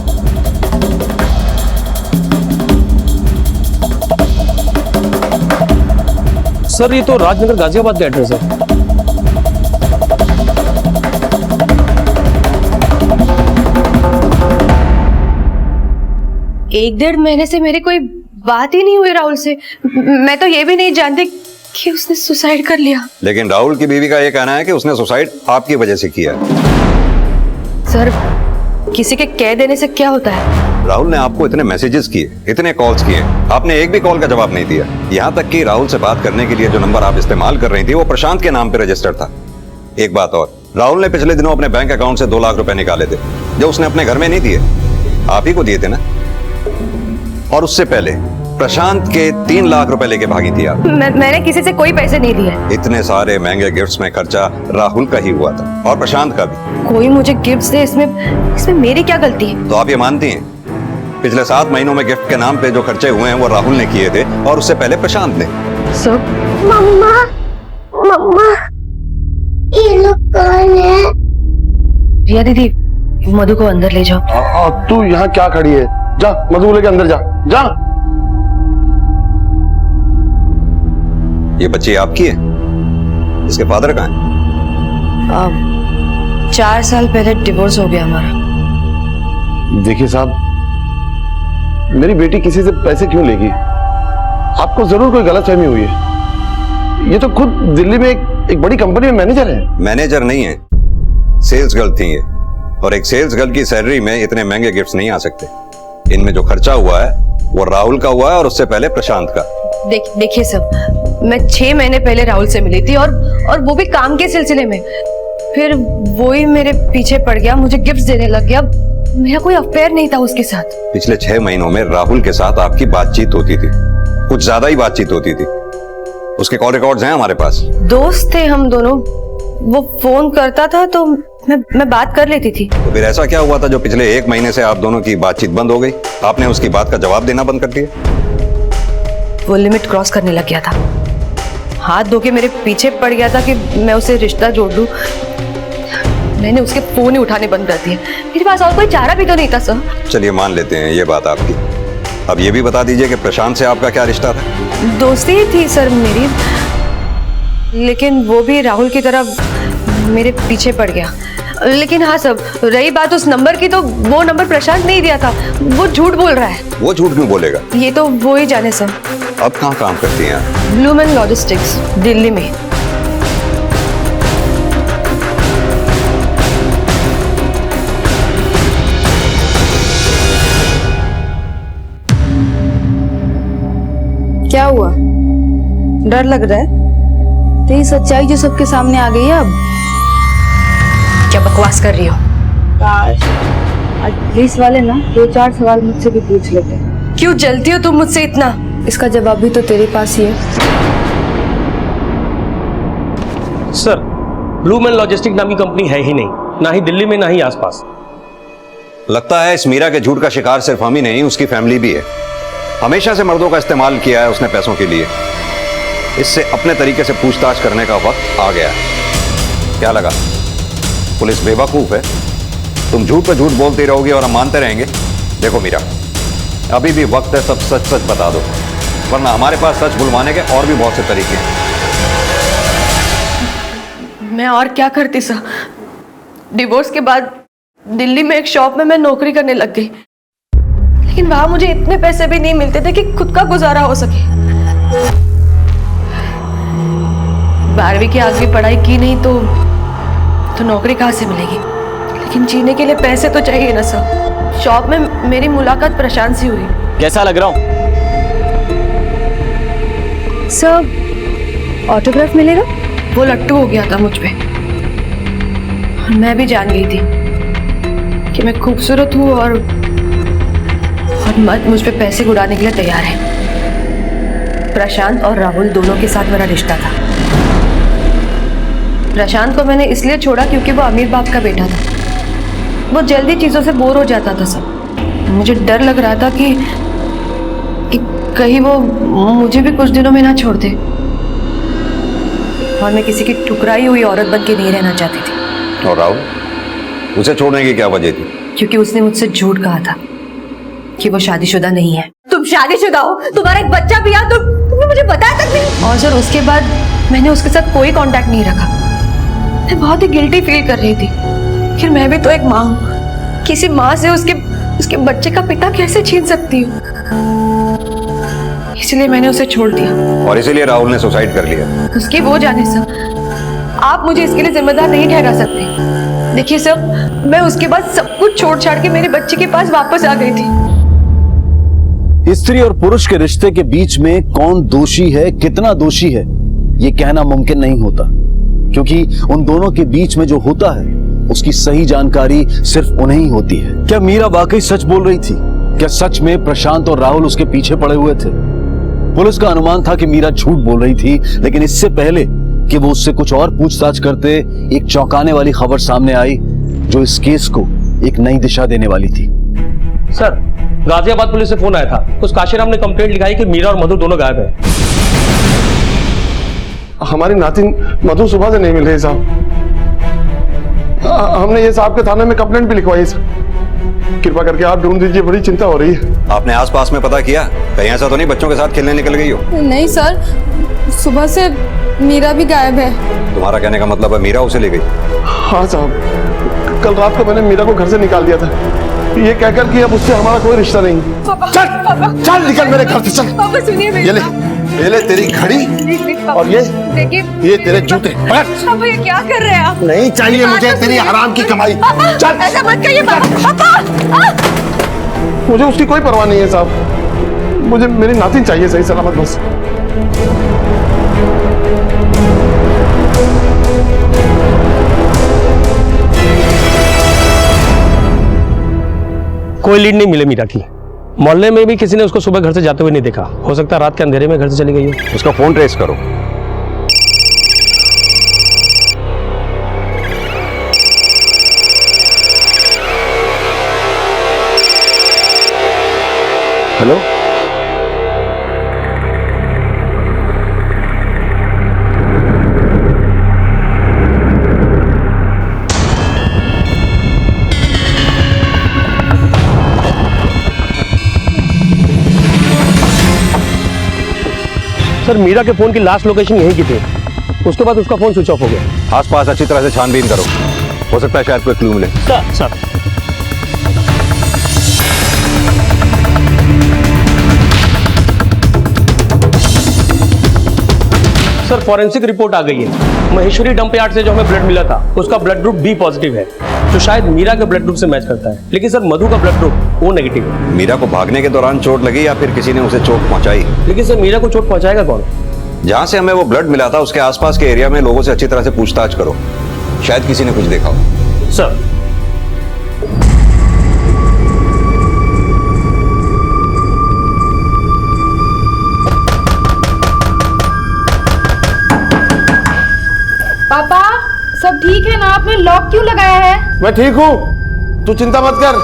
सर ये तो राजनगर गाजियाबाद का एड्रेस है। एक डेढ़ महीने से मेरी कोई बात ही नहीं हुई राहुल से। मैं तो ये भी नहीं जानती कि उसने सुसाइड कर लिया। लेकिन राहुल की बीवी का ये कहना है कि उसने सुसाइड आपकी वजह से किया। सर किसी के कह देने से क्या होता है? राहुल ने आपको इतने मैसेजेस किए, इतने कॉल्स किए, आपने एक भी कॉल का जवाब नहीं दिया। यहाँ तक कि राहुल से बात करने के लिए जो नंबर आप इस्तेमाल कर रही थी वो प्रशांत के नाम पे रजिस्टर्ड था। एक बात और, राहुल ने पिछले दिनों अपने बैंक अकाउंट से 2 लाख रुपए निकाले थे, जो उसने अपने घर में नहीं दिए, आप ही को दिए थे ना। और उससे पहले प्रशांत के 3 लाख रुपए लेके भागी थी आप। मैंने किसी से कोई पैसे नहीं दिए। इतने सारे महंगे गिफ्ट्स में खर्चा राहुल का ही हुआ था और प्रशांत का भी। कोई मुझे गिफ्ट्स दे, इसमें मेरी क्या गलती है? तो आप ये मानती हैं पिछले 7 महीनों में गिफ्ट के नाम पे जो खर्चे हुए हैं वो राहुल ने किए थे और उससे पहले प्रशांत ने। सब मम्मा मम्मा ये लोग कौन है? रिया दीदी, मधु को अंदर ले जाओ। तू यहाँ क्या खड़ी है? जा मधु लेके अंदर जा। जा। ये बच्ची आपकी है? इसके फादर कहाँ है? 4 साल पहले डिवोर्स हो गया हमारा। देखिए साहब, मेरी बेटी किसी से पैसे क्यों लेगी? आपको जरूर कोई गलतफहमी हुई है। ये तो खुद दिल्ली में एक बड़ी कंपनी में मैनेजर है। मैनेजर नहीं है, सेल्स गर्ल थी ये। और एक सेल्स गर्ल की सैलरी में इतने महंगे गिफ्ट्स नहीं आ सकते। इनमें जो खर्चा हुआ है वो राहुल का हुआ है और उससे पहले प्रशांत का। देखिए सब, मैं 6 महीने पहले राहुल से मिली थी और वो भी काम के सिलसिले में। फिर वो ही मेरे पीछे पड़ गया, मुझे गिफ्ट्स देने लग गया। मेरा कोई अफेयर नहीं था उसके साथ। पिछले 6 महीनों में राहुल के साथ आपकी बातचीत होती थी, कुछ ज्यादा ही बातचीत होती थी। उसके कॉल रिकॉर्ड्स हैं हमारे पास। दोस्त थे हम दोनों, वो फोन करता था तो मैं बात कर लेती थी। तो फिर ऐसा क्या हुआ था जो पिछले 1 महीने से आप दोनों की बातचीत बंद हो गई? आपने उसकी बात का जवाब देना बंद कर दिया? वो लिमिट क्रॉस करने लग गया था, हाथ धो के मेरे पीछे पड़ गया था कि मैं उसे रिश्ता जोड़ दूं। मैंने उसके फोन ही उठाने बंद कर दिए। मेरे पास और कोई चारा भी तो नहीं था सर। चलिए मान लेते हैं ये बात आपकी। अब ये भी बता दीजिए कि प्रशांत से आपका क्या रिश्ता था? दोस्ती ही थी सर मेरी, लेकिन वो भी राहुल की तरह मेरे पीछे पड़ गया। लेकिन हाँ सब, रही बात उस नंबर की, तो वो नंबर प्रशांत नहीं दिया था, वो झूठ बोल रहा है। वो झूठ क्यों बोलेगा? ये तो वो ही जाने सर। अब कहाँ काम करती हैं आप? ब्लूमैन लॉजिस्टिक्स, दिल्ली में। क्या हुआ? डर लग रहा है? तेरी सच्चाई जो सबके सामने आ गई है अब। क्या बकवास कर रही हो? आज पुलिस वाले ना 2-4 सवाल मुझसे भी पूछ लेते हैं। क्यों जलती हो तुम मुझसे इतना? इसका जवाब भी तो तेरे पास ही है। सर, ब्लूमैन लॉजिस्टिक नाम की कंपनी है ही नहीं, ना ही दिल्ली में ना ही आसपास। लगता है इस मीरा के झूठ का शिकार सिर्फ हम ही नहीं, उसकी फैमिली भी है। हमेशा से मर्दों का इस्तेमाल किया है उसने पैसों के लिए। इससे अपने तरीके से पूछताछ करने का वक्त आ गया है। क्या लगा पुलिस बेवकूफ है? तुम झूठ पे झूठ बोलती रहोगी और हम मानते रहेंगे? देखो मीरा, अभी भी वक्त है, सब सच सच बता दो, वरना हमारे पास सच बुलवाने के और भी बहुत से तरीके हैं। मैं और क्या करती सर? डिवोर्स के बाद दिल्ली में एक शॉप में मैं नौकरी करने लग गई, लेकिन वहां मुझे इतने पैसे भी नहीं मिलते थे कि खुद का गुजारा हो सके। 12वीं की आगे पढ़ाई की नहीं तो नौकरी कहाँ से मिलेगी? लेकिन जीने के लिए पैसे तो चाहिए ना सर। शॉप में मेरी मुलाकात प्रशांत से हुई। कैसा लग रहा हूँ? सर, ऑटोग्राफ मिलेगा? वो लट्टू हो गया था मुझ पे। मैं भी जान गई थी कि मैं खूबसूरत हूँ और मर्द मुझ पे पैसे उड़ाने के लिए तैयार है। प्रशांत और राहुल दोनों के साथ मेरा रिश्ता था। प्रशांत को मैंने इसलिए छोड़ा क्योंकि वो अमीर बाप का बेटा था, बहुत जल्दी चीज़ों से बोर हो जाता था सब। मुझे डर लग रहा था कि कहीं वो मुझे भी कुछ दिनों में ना छोड़ दे। और मैं किसी की ठुकराई हुई औरत बन के नहीं रहना चाहती थी। और राहुल, उसे छोड़ने की क्या वजह थी? क्योंकि उसने मुझसे झूठ कहा था कि वो शादीशुदा नहीं है। तुम शादीशुदा हो, तुम्हारा एक बच्चा भी है, तुमने मुझे बताया तक नहीं। और सर उसके बाद मैंने उसके साथ कोई कांटेक्ट नहीं रखा। मैं बहुत ही गिल्टी फील कर रही थी। फिर मैं भी तो एक माँ हूँ, किसी माँ से उसके बच्चे का पिता कैसे छीन सकती हूँ। इसलिए मैंने उसे छोड़ दिया। और इसीलिए राहुल ने सुसाइड कर लिया? उसकी वो जाने सर, आप मुझे इसके लिए जिम्मेदार नहीं ठहरा सकते। देखिए सर, मैं उसके बाद सब कुछ छोड़ छाड़ के मेरे बच्चे के पास वापस आ गई थी। स्त्री और पुरुष के रिश्ते के बीच में कौन दोषी है, कितना दोषी है, ये कहना मुमकिन नहीं होता, क्योंकि उन दोनों के बीच में जो होता है उसकी सही जानकारी सिर्फ उन्हें ही होती है। क्या मीरा वाकई सच बोल रही थी? क्या सच में प्रशांत और राहुल उसके पीछे पड़े हुए थे? पुलिस का अनुमान था कि मीरा झूठ बोल रही थी, लेकिन इससे पहले कि वो उससे कुछ और पूछताछ करते, एक चौंकाने वाली खबर सामने आई जो इस केस को एक नई दिशा देने वाली थी। सर, गाजियाबाद पुलिस से फोन आया था। उस काशीराम ने कंप्लेंट लिखाई कि मीरा और मधु दोनों गायब हैं। हमारी नातिन मधु सुबह से नहीं मिल रही साहब। हमने ये साहब के थाने में कंप्लेंट भी लिखवाई सर। कृपा करके आप ढूंढ दीजिए, बड़ी चिंता हो रही है। आपने आसपास में पता किया? कहीं ऐसा तो नहीं बच्चों के साथ खेलने निकल गई हो? नहीं सर, सुबह से मीरा भी गायब है। तुम्हारा कहने का मतलब है मीरा उसे ले गई? हाँ साहब, कल रात को मैंने मीरा को घर से निकाल दिया था, ये कहकर कि अब उससे हमारा कोई रिश्ता नहीं। चल चल निकल मेरे घर से, चल। पापा सुनिए, ये ले तेरी घड़ी और ये तेरे जूते। पापा ये क्या कर रहे हैं आप? नहीं चाहिए मुझे तेरी हराम की कमाई। चल, ऐसा मत कहिए पापा। मुझे उसकी कोई परवाह नहीं है साहब, मुझे मेरी नातिन चाहिए सही सलामत बस। कोई लीड नहीं मिले मीरा की। मोहल्ले में भी किसी ने उसको सुबह घर से जाते हुए नहीं देखा। हो सकता है रात के अंधेरे में घर से चली गई हो। उसका फोन ट्रेस करो। हेलो, सर, मीरा के फोन की लास्ट लोकेशन यहीं की थी। उसके बाद उसका फोन स्विच ऑफ हो गया। आसपास अच्छी तरह से छानबीन करो, हो सकता है शायद कोई क्लू मिले। सर सर, फॉरेंसिक रिपोर्ट आ गई है। महेश्वरी डंप यार्ड से जो हमें ब्लड मिला था उसका ब्लड ग्रुप बी पॉजिटिव है, जो शायद मीरा के ब्लड ग्रुप से मैच करता है। लेकिन सर, मधु का ब्लड ग्रुप ओ नेगेटिव है। मीरा को भागने के दौरान चोट लगी या फिर किसी ने उसे चोट पहुंचाई? लेकिन सर, मीरा को चोट पहुंचाएगा कौन? जहां से हमें वो ब्लड मिला था उसके आसपास के एरिया में लोगों से अच्छी तरह से पूछताछ करो, शायद किसी ने कुछ देखा हो। सर, पापा सब ठीक है ना? आपने लॉक क्यों लगाया है? मैं ठीक हूँ, तू चिंता मत कर।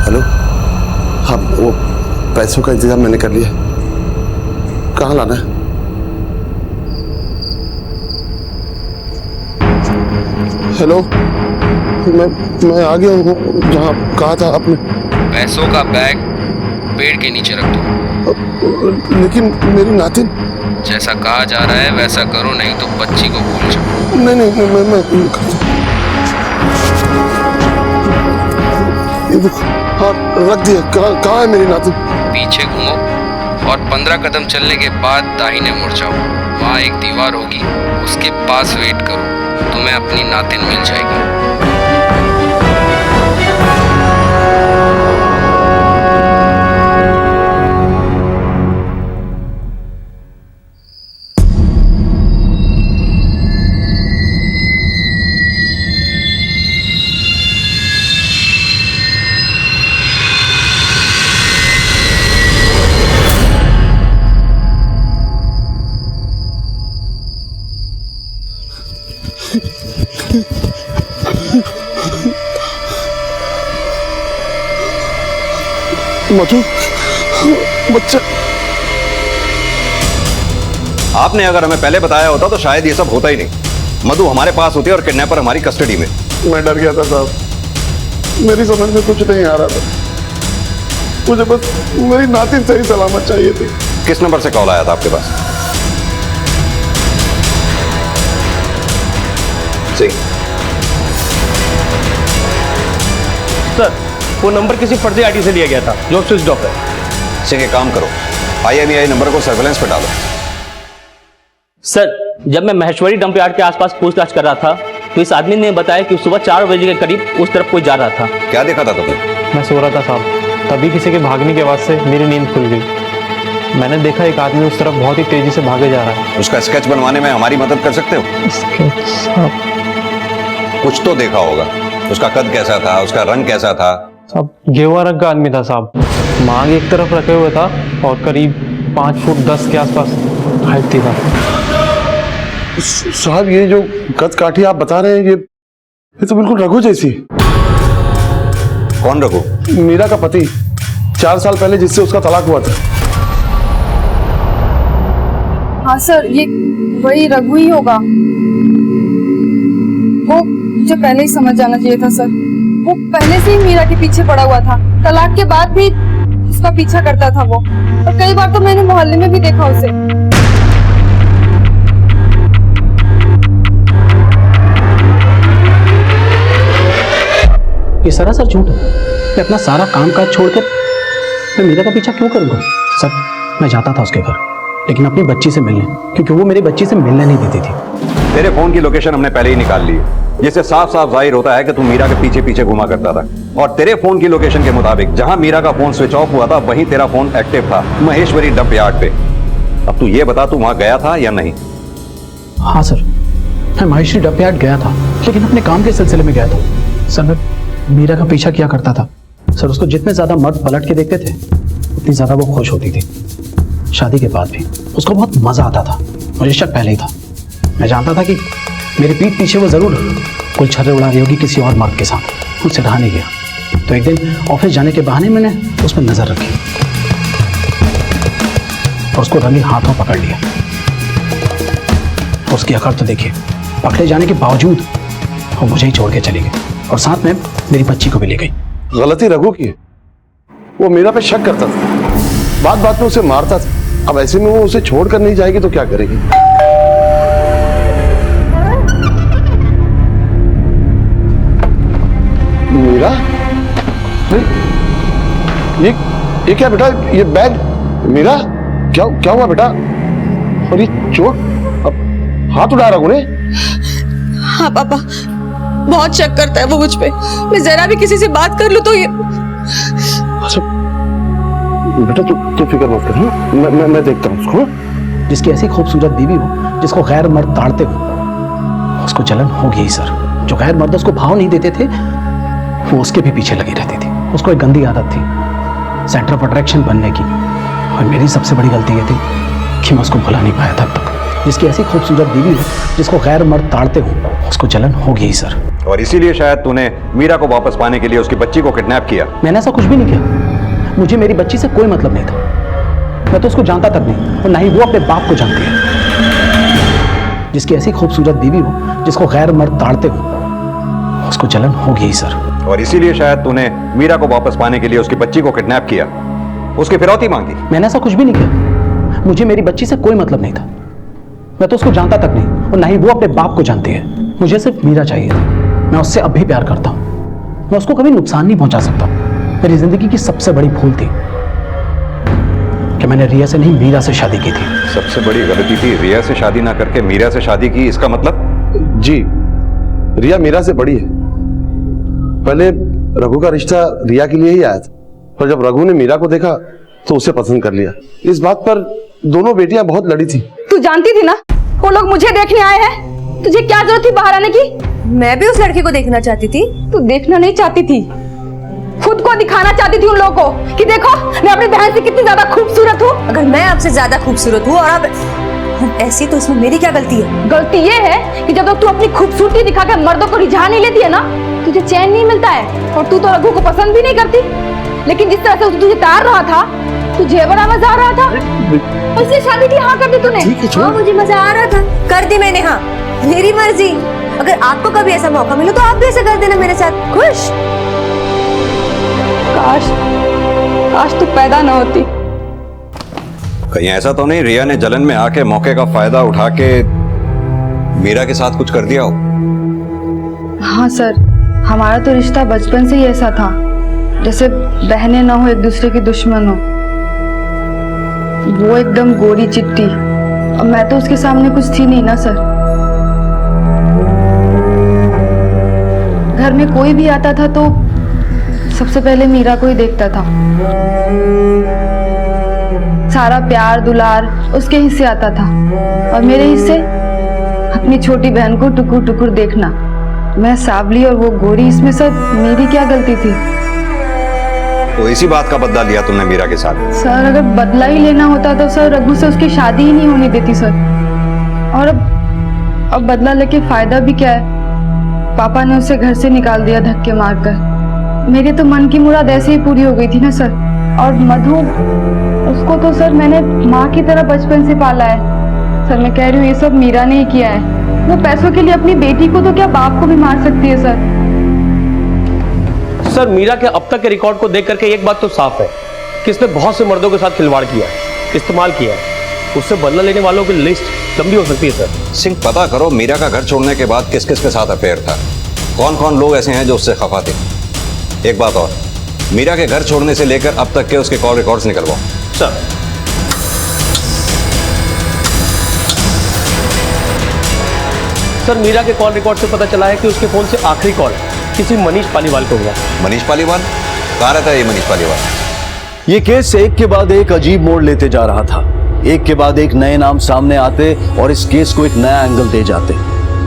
हेलो, हाँ वो पैसों का इंतजाम मैंने कर लिया। कहाँ लाना है? हेलो, मैं आ गया हूँ जहाँ कहा था आपने। पैसों का बैग पेड़ के नीचे रख दो। लेकिन मेरी नातिन। जैसा कहा जा रहा है वैसा करो, नहीं तो बच्ची को भूल जाओ। नहीं मैं हाँ रख दिया। कहाँ है मेरी नातिन? पीछे घूमो और 15 कदम चलने के बाद दाहिने मुड़ जाओ। वहाँ एक दीवार होगी, उसके पास वेट करो, तुम्हें अपनी नातिन मिल जाएगी। मधु, बच्चा। आपने अगर हमें पहले बताया होता तो शायद ये सब होता ही नहीं। मधु हमारे पास होती और किडनैपर हमारी कस्टडी में। मैं डर गया था साहब, मेरी समझ में कुछ नहीं आ रहा था। मुझे बस मेरी नातिन सही सलामत चाहिए थी। किस नंबर से कॉल आया था आपके पास? सिंह। सर, वो नंबर किसी फर्जी आईडी से लिया गया था जो स्विच ऑफ है। सिंह, एक काम करो, IMEI नंबर को सर्वेलेंस पे डालो। सर, जब मैं महेश्वरी डंप यार्ड के आसपास पूछताछ कर रहा था तो इस आदमी ने बताया कि सुबह 4 बजे के करीब उस तरफ कोई जा रहा था। क्या देखा था तुमने? मैं सो रहा था साहब, तभी किसी के भागने की आवाज से मेरी नींद खुल गई। मैंने देखा एक आदमी उस तरफ बहुत ही तेजी से भागे जा रहा है। उसका स्केच बनवाने में हमारी मदद कर सकते हो? स्केच साहब? कुछ तो देखा होगा। उसका कद कैसा था, उसका रंग कैसा था? साहब, गेरुआ रंग का आदमी था साहब, मांग एक तरफ रखे हुए था और करीब 5 फुट 10 के आसपास हाइट थी साहब, ये जो कद काठी आप बता रहे हैं, ये तो बिल्कुल रघु जैसी। कौन रघु? मीरा का पति, 4 साल पहले जिससे उसका तलाक हुआ था। हाँ सर, ये वही रघु ही होगा। वो मुझे पहले ही समझ जाना चाहिए था सर। वो पहले से ही मीरा के पीछे पड़ा हुआ था। तलाक के बाद भी उसका पीछा करता था वो, और कई बार तो मैंने मोहल्ले में भी देखा उसे। ये सरासर झूठ है। मैं अपना सारा काम काज छोड़कर मैं मीरा का पीछा क्यों करूंगा? सर, मैं जाता था उसके घर, लेकिन अपनी बच्ची से मिलने, क्योंकि वो मेरी बच्ची से मिलने नहीं देती थी। तेरे फोन की लोकेशन हमने पहले ही निकाल ली है, जिससे साफ साफ जाहिर होता है कि तू मीरा के पीछे पीछे घुमा करता था। और तेरे फोन की लोकेशन के मुताबिक जहां मीरा का फोन स्विच ऑफ हुआ था वहीं तेरा फोन एक्टिव था, महेश्वरी डंप यार्ड पे। अब तू ये बता, तू वहां गया था या नहीं? हाँ सर, मैं महेश्वरी डंप यार्ड गया था, लेकिन अपने काम के सिलसिले में गया था। सर, मैं मीरा का पीछा किया करता था। सर, उसको जितने ज्यादा मर्द पलट के देखते थे उतनी ज्यादा वो खुश होती थी। शादी के बाद भी उसको बहुत मजा आता था। मुझे शक पहले ही था। मैं जानता था कि मेरे पीठ पीछे वो जरूर कोई छर्रे उड़ा रही होगी किसी और मर्द के साथ। मुझसे रहा नहीं गया, तो एक दिन ऑफिस जाने के बहाने मैंने उस पर नजर रखी और उसको रंगे हाथों पकड़ लिया। उसकी अकड़ तो देखिए, पकड़े जाने के बावजूद वो मुझे ही छोड़ के चली गई और साथ में मेरी बच्ची को भी ले गई। गलती रघु की है। वो मीरा पे शक करता था, बात बात में उसे मारता था। अब ऐसे में वो उसे छोड़कर नहीं जाएगी तो क्या करेगी? मीरा, ये क्या बेटा? ये बैग? मीरा, क्या हुआ बेटा? और ये चोट? अब हाथ उड़ा रघु ने? हाँ पापा, बहुत शक करता है वो मुझ पे। मैं जरा भी किसी से बात कर लूं तो ये। अच्छा बेटा, तू फिक्र मत कर। मैं देखता हूँ उसको। जिसकी ऐसी खूबसूरत बीवी हो, जिसको गैर मर्द ताड़ते हो, उसको जलन होगी ही सर। जो गैर मर्द उसको भाव नहीं देते थे वो उसके भी पीछे लगी रहती थी। उसको एक गंदी आदत थी सेंटर ऑफ अट्रैक्शन बनने की, और मेरी सबसे बड़ी गलती ये थी कि मैं उसको भुला नहीं पाया तब तक। जिसकी ऐसी खूबसूरत बीवी हो, जिसको गैर मर्द ताड़ते हो, उसको जलन होगी ही सर। और इसीलिए शायद तूने मीरा को वापस पाने के लिए उसकी बच्ची को किडनैप किया। मैंने ऐसा कुछ भी नहीं किया। मुझे मेरी बच्ची से कोई मतलब नहीं था। मैं तो उसको जानता तक नहीं, और ना ही वो अपने बाप को जानती है। जिसकी ऐसी खूबसूरत बीवी हो, जिसको गैर मर्द ताड़ते हो, उसको जलन होगी ही सर। और इसीलिए शायद तूने मीरा को वापस पाने के लिए उसकी बच्ची को किडनैप किया, उसकी फिरौती मांगी। मैंने ऐसा कुछ भी नहीं किया। मुझे मेरी बच्ची से कोई मतलब नहीं था। मैं तो उसको जानता तक नहीं, और ना ही वो अपने बाप को जानती है। मुझे सिर्फ मीरा चाहिए। मैं उससे अब भी प्यार करता हूँ। मैं उसको कभी नुकसान नहीं पहुंचा सकता। मेरी जिंदगी की सबसे बड़ी भूल थी कि मैंने रिया से नहीं, मीरा से शादी की थी। सबसे बड़ी गलती थी रिया से शादी ना करके मीरा से शादी की। इसका मतलब? जी, रिया मीरा से बड़ी है। पहले रघु का रिश्ता रिया के लिए ही आया था, पर जब रघु ने मीरा को देखा तो उसे पसंद कर लिया। इस बात पर दोनों बेटियां बहुत लड़ी थी। तू जानती थी ना वो लोग मुझे देखने आए हैं। तुझे क्या जरूरत थी बाहर आने की? मैं भी उस लड़के को देखना चाहती थी। तू देखना नहीं चाहती थी, खुद को दिखाना चाहती थी उन लोगों को कि देखो मैं अपनी बहन से कितनी ज्यादा खूबसूरत हूँ। अगर मैं आपसे ज्यादा खूबसूरत हूँ और आप ऐसी तो इसमें मेरी क्या गलती है? गलती ये है कि जब तक तू अपनी खूबसूरती दिखाकर मर्दों को रिझा नहीं लेती है ना, तुझे चैन नहीं मिलता है। और तू तो रघु को पसंद भी नहीं करती, लेकिन जिस तरह से उसने तुझे तार रहा था, तू जेवरा मजा आ रहा था, उससे शादी की हाँ कर दी तूने। हाँ, मुझे मजा आ रहा था, कर दी मैंने हाँ, मेरी मर्जी। अगर आपको कभी ऐसा मौका मिले तो आप भी ऐसा कर देना मेरे साथ। खुश? काश तू पैदा न होती। कहीं ऐसा तो नहीं रिया ने जलन में आके मौके का फायदा उठा के मीरा के साथ कुछ कर दिया हो? हाँ सर, हमारा तो रिश्ता बचपन से ही ऐसा था, जैसे बहनें ना हो एक दूसरे की दुश्मन हो। वो एकदम गोरी चिट्टी, और मैं तो उसके सामने कुछ थी नहीं ना सर। घर में कोई भी आता था तो सबसे पहले मीरा को ही देखता था। सारा प्यार दुलार उसके हिस्से आता था, और मेरे हिस्से अपनी छोटी बहन को टुकुर टुकुर देखना। मैं सावली और वो गोरी, इसमें सब मेरी क्या गलती थी? तो इसी बात का बदला लिया तुमने मीरा के साथ? सर अगर बदला ही लेना होता तो सर रघु से उसकी शादी ही नहीं होने देती सर। और अब बदला लेके फायदा भी क्या है? पापा ने उसे घर से निकाल दिया धक्के मारकर। मेरी तो मन की मुराद ऐसे ही पूरी हो गई थी ना सर। और मधु, उसको तो सर मैंने माँ की तरह बचपन से पाला है। सर मैं कह रही हूँ ये सब मीरा ने ही किया है। वो पैसों के लिए अपनी बेटी को तो क्या बाप को भी मार सकती है सर। सर मीरा के अब तक के रिकॉर्ड को देख करके एक बात तो साफ है कि इसने बहुत से मर्दों के साथ खिलवाड़ किया है, इस्तेमाल किया है। उससे बदला लेने वालों की लिस्ट लंबी हो सकती है सर। सिंह, पता करो मीरा का घर छोड़ने के बाद किस किस के साथ अफेयर था, कौन कौन लोग ऐसे हैं जो उससे खफा थे। एक बात और, मीरा के घर छोड़ने से लेकर अब तक के उसके कॉल रिकॉर्ड्स निकलवाओ। सर सर मीरा के कॉल रिकॉर्ड से पता चला है कि उसके फोन से आखिरी कॉल किसी मनीष पालीवाल को हुआ। मनीष पालीवाल? कहाँ रहता है ये मनीष पालीवाल? ये केस एक के बाद एक अजीब मोड़ लेते जा रहा था। एक के बाद एक नए नाम सामने आते और इस केस को एक नया एंगल दे जाते।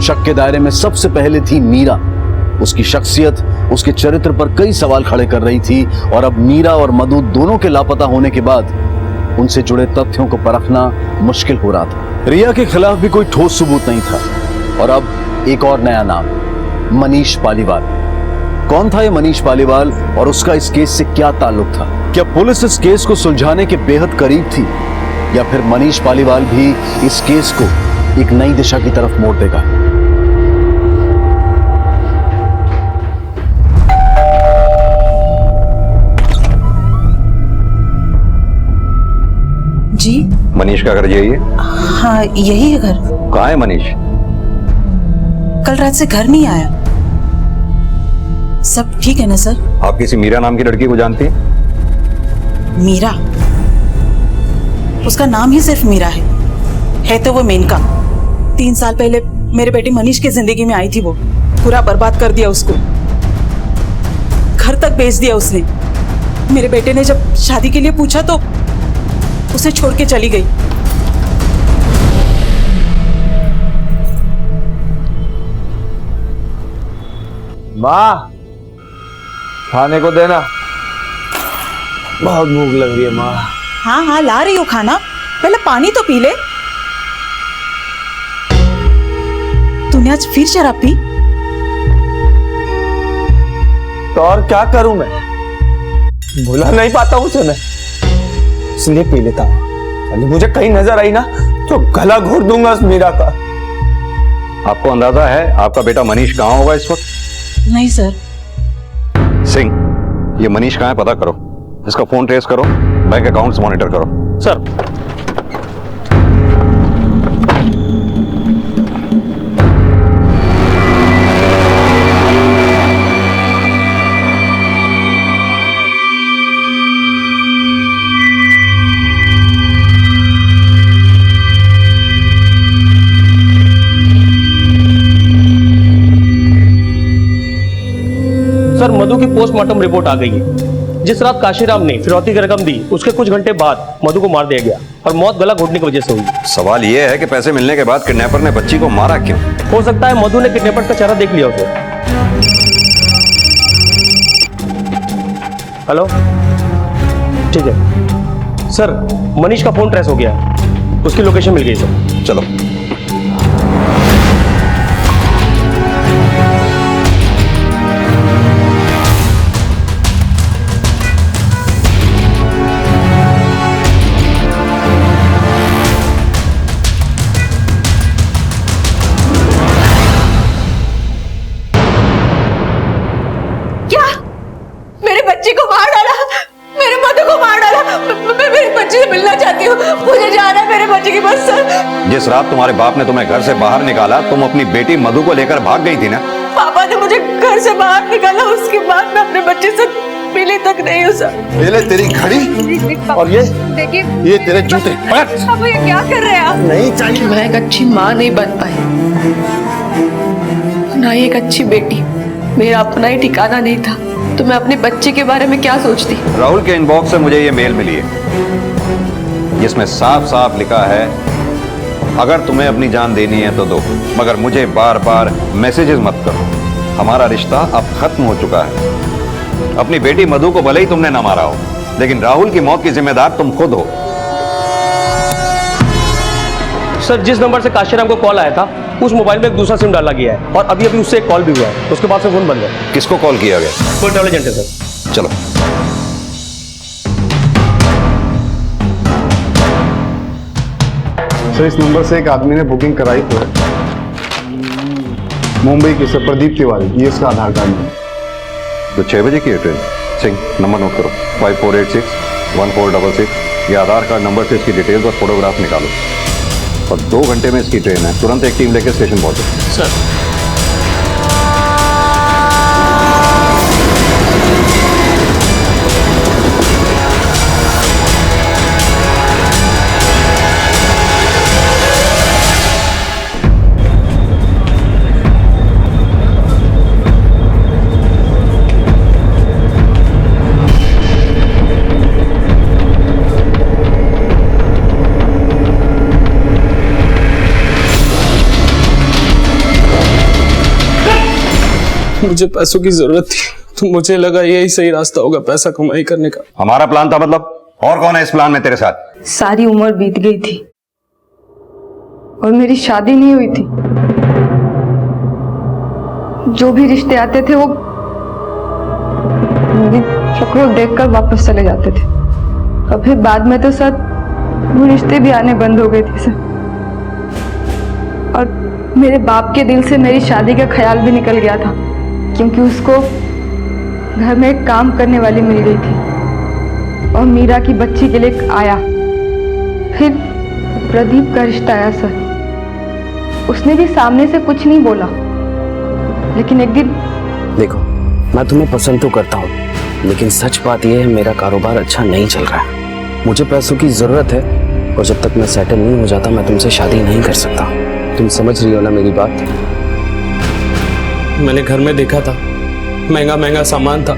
शक के दायरे में सबसे पहले थी मीरा। उसकी शख्सियत, उसके चरित्र पर कई सवाल खड़े कर रही थी, और अब मीरा और मधु दोनों के लापता होने के बाद उनसे जुड़े तथ्यों को परखना मुश्किल हो रहा था। रिया के खिलाफ भी कोई ठोस सबूत नहीं था, और अब एक और नया नाम, मनीष पालीवाल। कौन था ये मनीष पालीवाल और उसका इस केस से क्या ताल्लुक था? क्या पुलिस इस केस को सुलझाने के बेहद करीब थी, या फिर मनीष पालीवाल भी इस केस को एक नई दिशा की तरफ मोड़ देगा? जी मनीष का घर यही है? हाँ यही है घर। कहाँ है मनीष? कल रात से घर नहीं आया। सब ठीक है ना सर? आप किसी मीरा नाम की लड़की को जानती हैं? मीरा? उसका नाम ही सिर्फ मीरा है तो वो मेनका। 3 साल पहले मेरे बेटे मनीष की जिंदगी में आई थी, वो पूरा बर्बाद कर दिया उसको। घर तक बेच दिया उसने। मेरे बेटे ने जब शादी के लिए पूछा तो उसे छोड़ के चली गई। माँ, खाने को देना, बहुत भूख लग रही है माँ। हाँ हाँ ला रही हूँ खाना, पहले पानी तो पी ले। तूने आज फिर शराब पी? तो और क्या करूं मैं, भुला नहीं पाता हूँ उसे मैं, इसलिए पी लेता हूँ। अभी मुझे कहीं नजर आई ना तो गला घोट दूंगा उस मीरा का। आपको अंदाजा है आपका बेटा मनीष कहाँ होगा इस वक्त? नहीं सर। सिंह, ये मनीष कहाँ है पता करो, इसका फोन ट्रेस करो, बैंक अकाउंट्स मॉनिटर करो। सर सर मधु की पोस्टमार्टम रिपोर्ट आ गई है। जिस रात काशीराम ने फिरौती की रकम दी उसके कुछ घंटे बाद मधु को मार दिया गया, और मौत गला घोटने की वजह से हुई। सवाल यह है कि पैसे मिलने के बाद किडनैपर ने बच्ची को मारा क्यों? हो सकता है मधु ने किडनैपर का चेहरा देख लिया उसे। हेलो, ठीक है सर, मनीष का फोन ट्रेस हो गया है, उसकी लोकेशन मिल गई सर। चलो। क्या मेरे बच्चे को मार डाला, मेरे मधु को मार डाला। मैं मेरे बच्चे से मिलना चाहती हूँ, मुझे जाना है मेरे बच्चे के पास सर। जिस रात तुम्हारे बाप ने तुम्हें घर से बाहर निकाला, तुम अपनी बेटी मधु को लेकर भाग गई थी ना? पापा ने मुझे घर से बाहर निकाला, उसके बाद मैं अपने बच्चे से मिली तक नहीं हूँ सर। ये ले तेरी घड़ी और देखिए ये तेरे जूते। अब ये क्या कर रहे हैं आप? नहीं चाहिए। मैं एक अच्छी माँ नहीं बन पाई, ना ही एक अच्छी बेटी। मेरा अपना ही ठिकाना नहीं था, तो मैं अपने बच्चे के बारे में क्या सोचती। राहुल के इनबॉक्स से मुझे ये मेल मिली है, जिसमें साफ साफ लिखा है, अगर तुम्हें अपनी जान देनी है तो दो, मगर मुझे बार बार मैसेजेस मत करो। हमारा रिश्ता अब खत्म हो चुका है। अपनी बेटी मधु को भले ही तुमने ना मारा हो, लेकिन राहुल की मौत की जिम्मेदार तुम खुद हो। सर, जिस नंबर से काशीराम को कॉल आया था, उस मोबाइल में एक दूसरा सिम डाला गया है और अभी अभी उससे एक कॉल भी हुआ है। उसके बाद से फोन बंद है। किसको कॉल किया गया? कोई ट्रैवल एजेंट है सर। चलो। सर, इस नंबर से एक आदमी ने बुकिंग कराई तो है, मुंबई के सर, प्रदीप तिवारी। ये इसका आधार कार्ड है। तो 6 बजे की है ट्रेन। सिंह, नंबर नोट करो, 5486-1466। ये आधार कार्ड नंबर से इसकी डिटेल्स और फोटोग्राफ निकालो, और 2 घंटे में इसकी ट्रेन है। तुरंत एक टीम लेकर स्टेशन पहुंचो। सर। मुझे पैसों की जरूरत थी, तो मुझे लगा यही सही रास्ता होगा पैसा कमाई करने का। हमारा प्लान था मतलब? और कौन है इस प्लान में तेरे साथ? सारी उम्र बीत गई थी और मेरी शादी नहीं हुई थी। जो भी रिश्ते आते थे वो मेरी शक्ल देखकर वापस चले जाते थे, और फिर बाद में तो सर वो रिश्ते भी आने बंद हो गए थे सर। और मेरे बाप के दिल से मेरी शादी का ख्याल भी निकल गया था, क्योंकि उसको घर में एक काम करने वाली मिल गई थी और मीरा की बच्ची के लिए आया। फिर प्रदीप का रिश्ता आया सर। उसने भी सामने से कुछ नहीं बोला, लेकिन एक दिन। देखो, मैं तुम्हें पसंद तो करता हूँ, लेकिन सच बात यह है मेरा कारोबार अच्छा नहीं चल रहा है। मुझे पैसों की जरूरत है, और जब तक मैं सेटल नहीं हो जाता मैं तुमसे शादी नहीं कर सकता। तुम समझ रही हो ना मेरी बात? मैंने घर में देखा था, महंगा महंगा सामान था,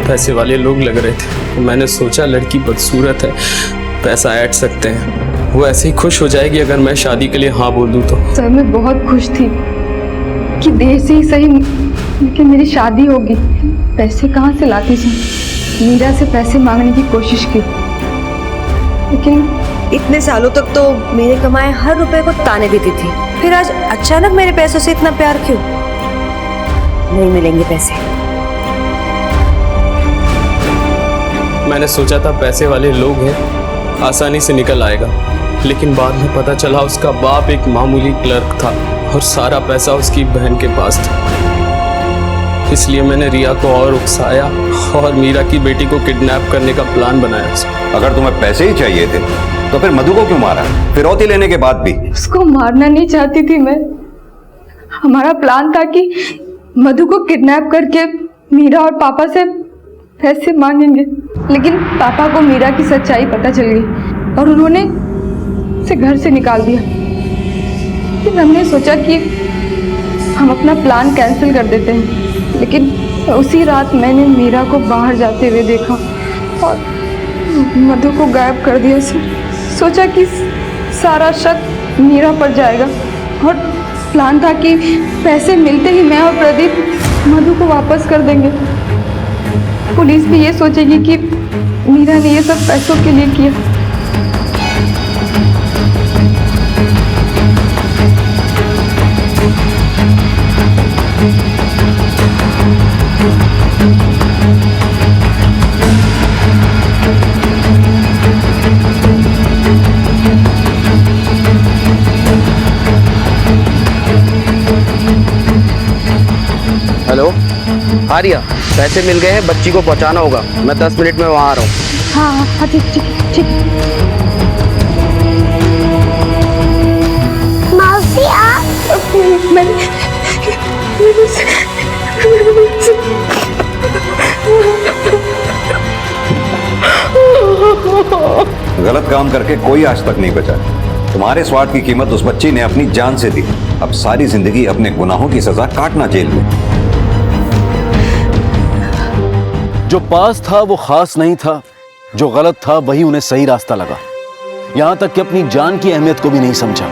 पैसे वाले लोग लग रहे थे। तो मैंने सोचा लड़की बदसूरत है, पैसा ऐड सकते हैं, वो ऐसे ही खुश हो जाएगी अगर मैं शादी के लिए हाँ बोल दूं तो। सर, मैं बहुत खुश थी कि देर से ही सही, लेकिन मेरी शादी होगी। पैसे कहाँ से लाती थी? मीरा से पैसे मांगने की कोशिश की, लेकिन इतने सालों तक तो मेरे कमाए हर रुपए को ताने देती थी, फिर आज अचानक मेरे पैसों से इतना प्यार क्यों? नहीं मिलेंगे पैसे। मैंने सोचा था पैसे वाले लोग हैं, आसानी से निकल आएगा, लेकिन बाद में पता चला उसका बाप एक मामूली क्लर्क था और सारा पैसा उसकी बहन के पास था। इसलिए मैंने रिया को और उकसाया और मीरा की बेटी को किडनैप करने का प्लान बनाया। अगर तुम्हें पैसे ही चाहिए थे तो फिर मधु को क्यों मारा, फिरौती लेने के बाद भी? उसको मारना नहीं चाहती थी मैं। हमारा प्लान था कि मधु को किडनैप करके मीरा और पापा से पैसे मांगेंगे, लेकिन पापा को मीरा की सच्चाई पता चल गई और उन्होंने उसे घर से निकाल दिया। फिर हमने सोचा कि हम अपना प्लान कैंसिल कर देते हैं, लेकिन उसी रात मैंने मीरा को बाहर जाते हुए देखा और मधु को गायब कर दिया। सोचा कि सारा शक मीरा पर जाएगा और प्लान था कि पैसे मिलते ही मैं और प्रदीप मधु को वापस कर देंगे। पुलिस भी ये सोचेगी कि मीरा ने ये सब पैसों के लिए किया। आर्या, पैसे मिल गए हैं, बच्ची को पहुंचाना होगा। मैं 10 मिनट में वहां आ रहा हूँ। हाँ हाँ ठीक ठीक ठीक। मौसी आप गलत काम करके कोई आज तक नहीं बचा। तुम्हारे स्वार्थ की कीमत उस बच्ची ने अपनी जान से दी। अब सारी जिंदगी अपने गुनाहों की सजा काटना जेल में। जो पास था वो खास नहीं था, जो गलत था वही उन्हें सही रास्ता लगा। यहां तक कि अपनी जान की अहमियत को भी नहीं समझा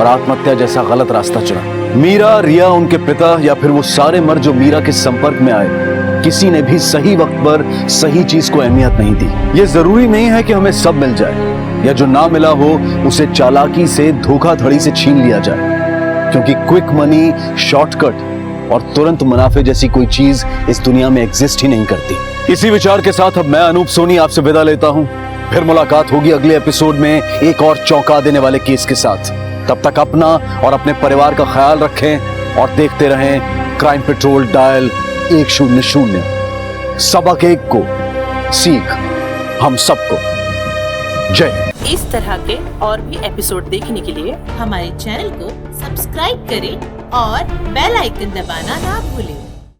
और आत्महत्या जैसा गलत रास्ता चुना। मीरा, रिया, उनके पिता या फिर वो सारे मर्द जो मीरा के संपर्क में आए, किसी ने भी सही वक्त पर सही चीज को अहमियत नहीं दी। ये जरूरी नहीं है कि हमें सब मिल जाए या जो ना मिला हो उसे चालाकी से, धोखाधड़ी से छीन लिया जाए, क्योंकि क्विक मनी, शॉर्टकट और तुरंत मुनाफे जैसी कोई चीज इस दुनिया में एग्जिस्ट ही नहीं करती। इसी विचार के साथ अब मैं अनूप सोनी आपसे विदा लेता हूं। फिर मुलाकात होगी अगले एपिसोड में एक और चौंका देने वाले केस के साथ। तब तक अपना और अपने परिवार का ख्याल रखें और देखते रहें क्राइम पेट्रोल डायल 100। सबक एक को, सीख हम सबको। जय। इस तरह के और भी एपिसोड देखने के लिए हमारे चैनल को सब्सक्राइब करें और बेल आइकन दबाना ना भूलें।